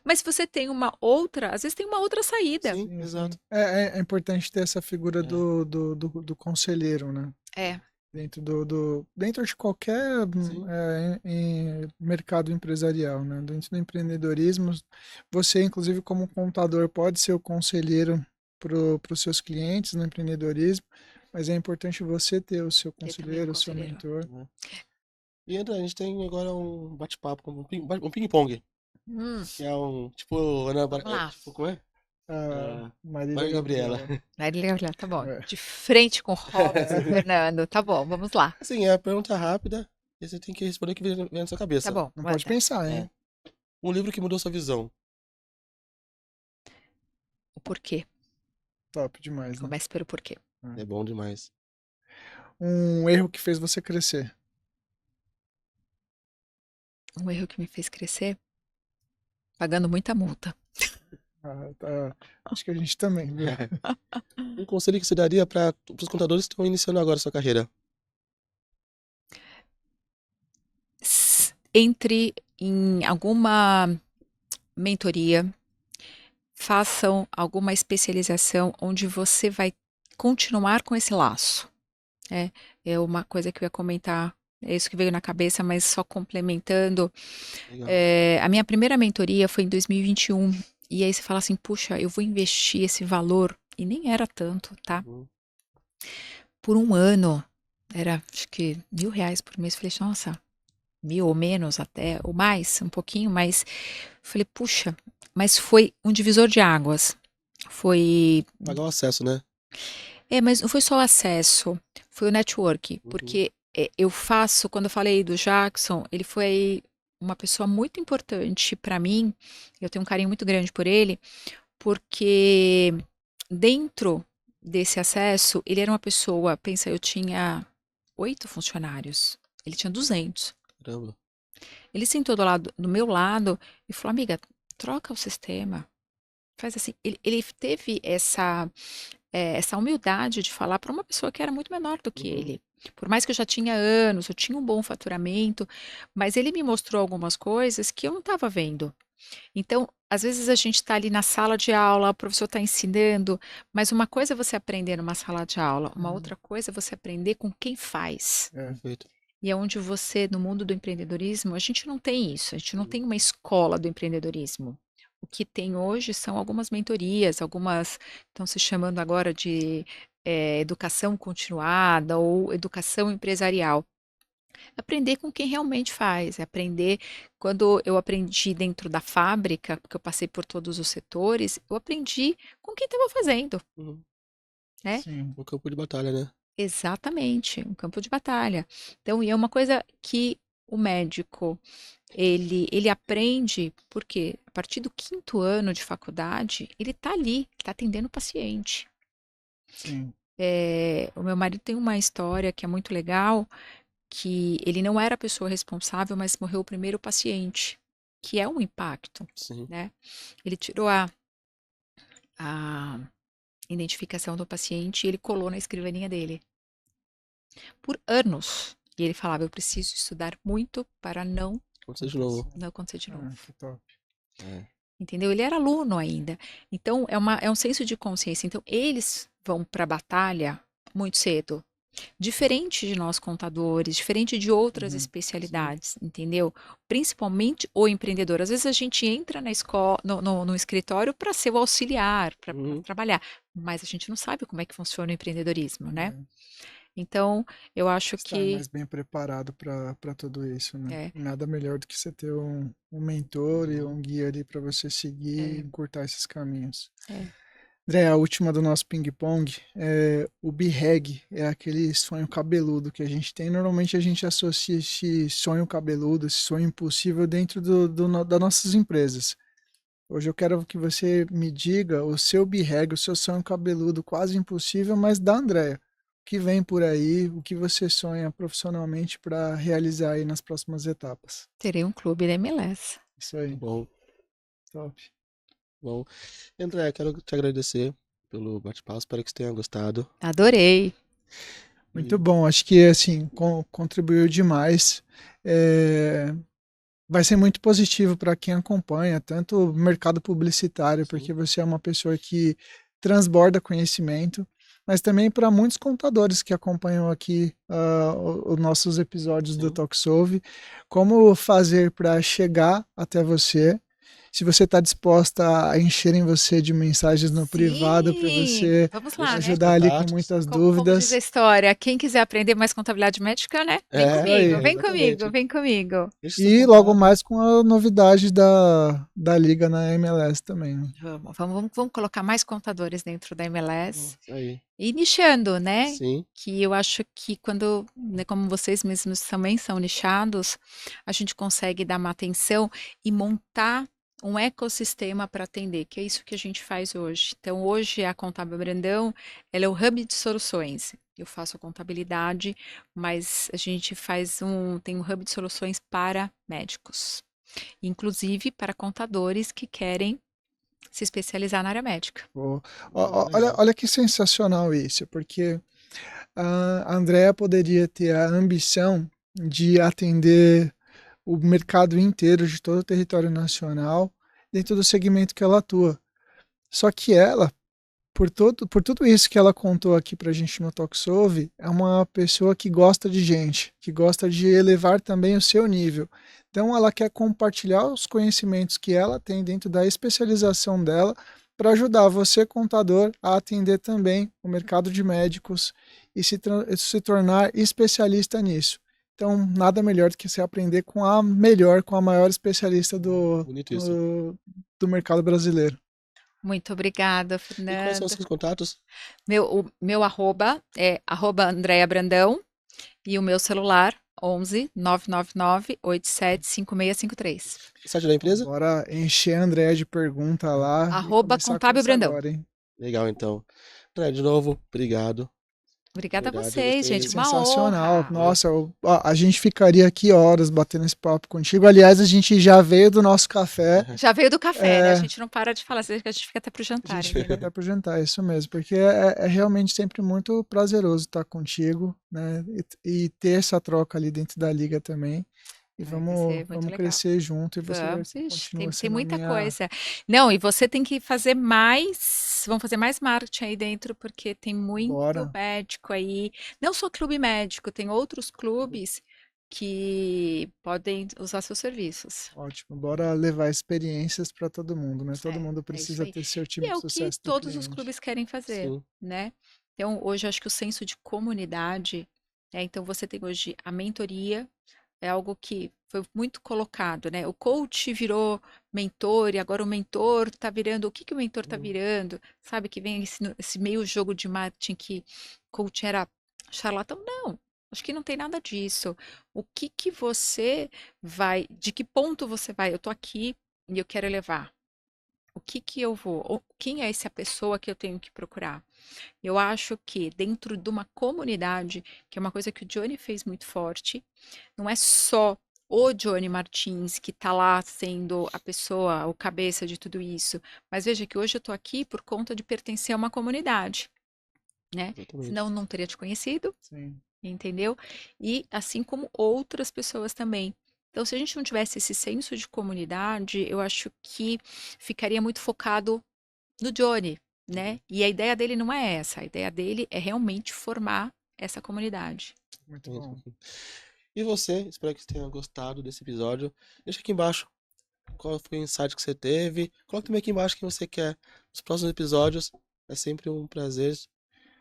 [SPEAKER 2] mas se você tem uma outra, às vezes tem uma outra saída.
[SPEAKER 1] Sim,
[SPEAKER 3] Sim, sim.
[SPEAKER 1] exato.
[SPEAKER 3] É importante ter essa figura
[SPEAKER 1] É.
[SPEAKER 3] do conselheiro, né?
[SPEAKER 2] É,
[SPEAKER 3] Dentro de qualquer
[SPEAKER 1] Sim.
[SPEAKER 3] mercado empresarial, né? Dentro do empreendedorismo, você, inclusive, como contador, pode ser o conselheiro para os seus clientes no empreendedorismo, mas é importante você ter o seu
[SPEAKER 2] ter também o
[SPEAKER 3] conselheiro, o seu
[SPEAKER 2] conselheiro.
[SPEAKER 3] mentor.
[SPEAKER 1] Né? E André, a gente tem agora um bate-papo, um ping-pong,
[SPEAKER 2] Hum,
[SPEAKER 1] que é um, tipo, Ana,
[SPEAKER 2] vamos lá.
[SPEAKER 1] tipo, como é?
[SPEAKER 3] A
[SPEAKER 1] Ah,
[SPEAKER 3] Marília
[SPEAKER 1] Maria Gabriela.
[SPEAKER 3] Gabriela.
[SPEAKER 2] Olha, tá bom.
[SPEAKER 3] É.
[SPEAKER 2] De frente com Robson e Fernando. Tá bom, vamos lá.
[SPEAKER 1] Assim, é a pergunta rápida, e você tem que responder o que vem na sua
[SPEAKER 2] Tá
[SPEAKER 1] cabeça.
[SPEAKER 2] bom,
[SPEAKER 3] Não pode
[SPEAKER 2] manda.
[SPEAKER 3] pensar,
[SPEAKER 1] É.
[SPEAKER 3] hein?
[SPEAKER 1] Um livro que mudou sua visão.
[SPEAKER 2] O porquê.
[SPEAKER 3] Top demais, né?
[SPEAKER 2] Comece pelo porquê.
[SPEAKER 1] É bom demais.
[SPEAKER 3] Um erro que fez você crescer.
[SPEAKER 2] Um erro que me fez crescer, pagando muita multa.
[SPEAKER 3] Acho que a gente também, viu?
[SPEAKER 1] Um conselho que você daria para os contadores que estão iniciando agora a sua carreira?
[SPEAKER 2] Entre em alguma mentoria, façam alguma especialização onde você vai continuar com esse laço. É uma coisa que eu ia comentar é isso que veio na cabeça, mas só complementando.
[SPEAKER 1] Legal.
[SPEAKER 2] A minha primeira mentoria foi em 2021. E aí você fala assim, puxa, eu vou investir esse valor. E nem era tanto, tá?
[SPEAKER 1] Uhum.
[SPEAKER 2] Por um ano, era acho que R$ 1.000 por mês. Falei, nossa, 1.000 ou menos até, ou mais, um pouquinho, mas falei, puxa, mas foi um divisor de águas. Foi.
[SPEAKER 1] Pagar o acesso, né?
[SPEAKER 2] Mas não foi só o acesso, foi o network,
[SPEAKER 1] Uhum.
[SPEAKER 2] porque eu faço, quando eu falei do Jackson, ele foi uma pessoa muito importante para mim, eu tenho um carinho muito grande por ele, porque dentro desse acesso, ele era uma pessoa, pensa, eu tinha 8 funcionários, ele tinha 200.
[SPEAKER 1] Caramba.
[SPEAKER 2] Ele sentou do meu lado e falou, amiga, troca o sistema, faz assim. Ele teve essa humildade de falar para uma pessoa que era muito menor do que
[SPEAKER 1] Uhum.
[SPEAKER 2] ele. Por mais que eu já tinha anos, eu tinha um bom faturamento, mas ele me mostrou algumas coisas que eu não estava vendo. Então, às vezes a gente está ali na sala de aula, o professor está ensinando, mas uma coisa é você aprender numa sala de aula, uma outra coisa é você aprender com quem faz.
[SPEAKER 1] Perfeito.
[SPEAKER 2] E é onde você, no mundo do empreendedorismo, a gente não tem isso, a gente não
[SPEAKER 1] Uhum.
[SPEAKER 2] tem uma escola do empreendedorismo. O que tem hoje são algumas mentorias, algumas estão se chamando agora de educação continuada ou educação empresarial. Aprender com quem realmente faz, é aprender. Quando eu aprendi dentro da fábrica, porque eu passei por todos os setores, eu aprendi com quem estava fazendo,
[SPEAKER 1] Uhum.
[SPEAKER 2] né?
[SPEAKER 3] Sim.
[SPEAKER 1] O campo de batalha, né?
[SPEAKER 2] Exatamente, um campo de batalha. Então, e é uma coisa que o médico, ele aprende, porque a partir do 5º ano de faculdade, ele está ali, está atendendo o paciente.
[SPEAKER 3] Sim.
[SPEAKER 2] O meu marido tem uma história que é muito legal, que ele não era a pessoa responsável, mas morreu o primeiro paciente, que é um impacto,
[SPEAKER 1] Sim.
[SPEAKER 2] né? Ele tirou a identificação do paciente e ele colou na escrivaninha dele. Por anos. E ele falava, eu preciso estudar muito para não
[SPEAKER 1] Aconteceu de novo.
[SPEAKER 2] acontecer de novo.
[SPEAKER 3] Que top.
[SPEAKER 1] É.
[SPEAKER 2] Entendeu? Ele era aluno ainda. Então, é um senso de consciência. Então, eles vão para a batalha muito cedo. Diferente de nós contadores, diferente de outras
[SPEAKER 3] Uhum.
[SPEAKER 2] especialidades, entendeu? Principalmente o empreendedor. Às vezes a gente entra na escola, no escritório para ser o auxiliar, para
[SPEAKER 1] Uhum.
[SPEAKER 2] trabalhar, mas a gente não sabe como é que funciona o empreendedorismo, né?
[SPEAKER 3] É.
[SPEAKER 2] Então, eu acho
[SPEAKER 3] Estar
[SPEAKER 2] que
[SPEAKER 3] mais bem preparado para tudo isso, né?
[SPEAKER 2] é,
[SPEAKER 3] Nada melhor do que você ter um mentor e um guia ali para você seguir e
[SPEAKER 2] é,
[SPEAKER 3] encurtar esses caminhos.
[SPEAKER 2] é.
[SPEAKER 3] André, a última do nosso ping-pong, o BHAG é aquele sonho cabeludo que a gente tem. Normalmente a gente associa esse sonho cabeludo, esse sonho impossível dentro das nossas empresas. Hoje eu quero que você me diga o seu BHAG, o seu sonho cabeludo quase impossível, mas da Andréa. O que vem por aí, o que você sonha profissionalmente para realizar aí nas próximas etapas.
[SPEAKER 2] Terei um clube da MLS.
[SPEAKER 3] Isso aí,
[SPEAKER 1] Bom,
[SPEAKER 3] top.
[SPEAKER 1] bom. André, quero te agradecer pelo bate-papo. Espero que você tenha gostado.
[SPEAKER 2] Adorei.
[SPEAKER 3] Muito
[SPEAKER 1] E
[SPEAKER 3] bom, acho que assim, contribuiu demais. É, vai ser muito positivo para quem acompanha, tanto o mercado publicitário,
[SPEAKER 1] sim.
[SPEAKER 3] porque você é uma pessoa que transborda conhecimento, mas também para muitos contadores que acompanham aqui os nossos episódios do
[SPEAKER 1] Sim.
[SPEAKER 3] TalkSolve, como fazer para chegar até você. Se você está disposta a encherem você de mensagens no privado para
[SPEAKER 2] Sim,
[SPEAKER 3] você
[SPEAKER 2] vamos lá,
[SPEAKER 1] Deixa os
[SPEAKER 2] né?
[SPEAKER 3] ajudar ali com
[SPEAKER 1] contatos.
[SPEAKER 3] muitas
[SPEAKER 2] Como diz a
[SPEAKER 3] dúvidas.
[SPEAKER 2] história, quem quiser aprender mais contabilidade médica, né? Vem
[SPEAKER 1] É,
[SPEAKER 3] Isso aí.
[SPEAKER 2] comigo, vem comigo,
[SPEAKER 1] exatamente.
[SPEAKER 2] vem comigo.
[SPEAKER 1] Deixa seus
[SPEAKER 3] E logo
[SPEAKER 1] contatos.
[SPEAKER 3] mais com a novidade da liga na MLS também, né?
[SPEAKER 2] Vamos colocar mais contadores dentro da MLS.
[SPEAKER 1] Isso aí.
[SPEAKER 2] E nichando, né?
[SPEAKER 1] Sim.
[SPEAKER 2] Que eu acho que quando, né, como vocês mesmos também são nichados, a gente consegue dar uma atenção e montar um ecossistema para atender, que é isso que a gente faz hoje. Então, hoje a Contábil Brandão, ela é o hub de soluções. Eu faço a contabilidade, mas a gente tem um hub de soluções para médicos, inclusive para contadores que querem se especializar na área médica.
[SPEAKER 3] Olha,
[SPEAKER 1] Legal.
[SPEAKER 3] olha que sensacional isso, porque a Andrea poderia ter a ambição de atender o mercado inteiro de todo o território nacional dentro do segmento que ela atua. Só que ela por tudo isso que ela contou aqui pra gente no TalkSouve, é uma pessoa que gosta de gente, que gosta de elevar também o seu nível. Então, ela quer compartilhar os conhecimentos que ela tem dentro da especialização dela para ajudar você, contador, a atender também o mercado de médicos e se tornar especialista nisso. Então, nada melhor do que você aprender com a melhor, com a maior especialista
[SPEAKER 1] Bonito isso.
[SPEAKER 3] do mercado brasileiro.
[SPEAKER 2] Muito obrigada,
[SPEAKER 1] E quais são
[SPEAKER 2] Fernando.
[SPEAKER 1] os seus contatos?
[SPEAKER 2] Meu arroba é @Andrea Brandão e o meu celular 11 999 87 5653.
[SPEAKER 1] O site da empresa?
[SPEAKER 3] Bora encher a Andréia de pergunta lá e
[SPEAKER 2] Arroba
[SPEAKER 3] começar com
[SPEAKER 2] Contábil
[SPEAKER 3] isso
[SPEAKER 2] Brandão.
[SPEAKER 3] agora, hein?
[SPEAKER 1] Legal, então. André, de novo, obrigado.
[SPEAKER 2] Obrigada a
[SPEAKER 1] Verdade,
[SPEAKER 2] vocês,
[SPEAKER 1] gostei.
[SPEAKER 2] gente. Uma
[SPEAKER 3] Sensacional.
[SPEAKER 2] honra.
[SPEAKER 3] Nossa, a gente ficaria aqui horas batendo esse papo contigo. Aliás, a gente já veio do nosso café.
[SPEAKER 2] Já veio do café, né? A
[SPEAKER 3] É.
[SPEAKER 2] gente não para de falar, a gente fica até pro
[SPEAKER 3] A
[SPEAKER 2] jantar.
[SPEAKER 3] gente
[SPEAKER 2] hein?
[SPEAKER 3] fica até por jantar, é isso mesmo. Porque é realmente sempre muito prazeroso estar contigo, né? E ter essa troca ali dentro da liga também. E
[SPEAKER 2] Vai ser muito
[SPEAKER 3] vamos
[SPEAKER 2] legal.
[SPEAKER 3] crescer junto. E você
[SPEAKER 2] Vamos, ixi,
[SPEAKER 3] continua
[SPEAKER 2] tem
[SPEAKER 3] sendo a
[SPEAKER 2] muita
[SPEAKER 3] minha...
[SPEAKER 2] coisa. Não, e você tem que fazer mais, vamos fazer mais marketing aí dentro, porque tem muito
[SPEAKER 3] Bora.
[SPEAKER 2] médico aí. Não só clube médico, tem outros clubes que podem usar seus serviços.
[SPEAKER 3] Ótimo, bora levar experiências para todo mundo, né? Todo
[SPEAKER 2] É,
[SPEAKER 3] mundo
[SPEAKER 2] é isso
[SPEAKER 3] precisa
[SPEAKER 2] aí.
[SPEAKER 3] ter seu
[SPEAKER 2] E
[SPEAKER 3] tipo
[SPEAKER 2] é
[SPEAKER 3] de
[SPEAKER 2] o que
[SPEAKER 3] sucesso do
[SPEAKER 2] todos os
[SPEAKER 3] cliente.
[SPEAKER 2] clubes querem fazer,
[SPEAKER 1] Sim.
[SPEAKER 2] né? Então, hoje, acho que o senso de comunidade, né? Então, você tem hoje a mentoria, é algo que foi muito colocado, né? O coach virou mentor e agora o mentor tá virando. O que que o mentor tá virando? Sabe que vem esse meio jogo de marketing que coach era charlatão? Não, acho que não tem nada disso. O que que você vai, de que ponto você vai? Eu tô aqui e eu quero elevar. O que que eu vou? Quem é essa pessoa que eu tenho que procurar? Eu acho que dentro de uma comunidade, que é uma coisa que o Johnny fez muito forte, não é só o Johnny Martins que está lá sendo a pessoa, o cabeça de tudo isso, mas veja que hoje eu estou aqui por conta de pertencer a uma comunidade, né?
[SPEAKER 1] Exatamente.
[SPEAKER 2] Senão eu não teria te conhecido,
[SPEAKER 3] Sim.
[SPEAKER 2] entendeu? E assim como outras pessoas também. Então, se a gente não tivesse esse senso de comunidade, eu acho que ficaria muito focado no Johnny, né? E a ideia dele não é essa, a ideia dele é realmente formar essa comunidade.
[SPEAKER 3] Muito bom.
[SPEAKER 1] E você, espero que você tenha gostado desse episódio. Deixa aqui embaixo qual foi o insight que você teve. Coloca também aqui embaixo o que você quer nos próximos episódios. É sempre um prazer.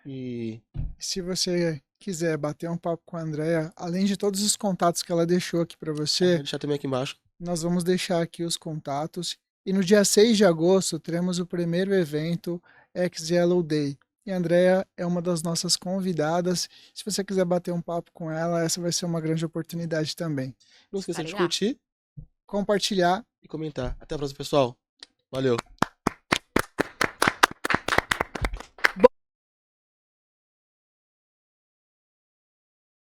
[SPEAKER 1] E
[SPEAKER 3] Se você quiser bater um papo com a Andrea, além de todos os contatos que ela deixou aqui para
[SPEAKER 1] vou
[SPEAKER 3] você,
[SPEAKER 1] deixar também aqui embaixo.
[SPEAKER 3] nós vamos deixar aqui os contatos. E no dia 6 de agosto teremos o primeiro evento X-Yellow Day. E a Andrea é uma das nossas convidadas. Se você quiser bater um papo com ela, essa vai ser uma grande oportunidade também.
[SPEAKER 1] Não esqueça de
[SPEAKER 2] Estarei lá.
[SPEAKER 1] curtir
[SPEAKER 3] Compartilhar.
[SPEAKER 1] e comentar. Até a próxima, pessoal. Valeu.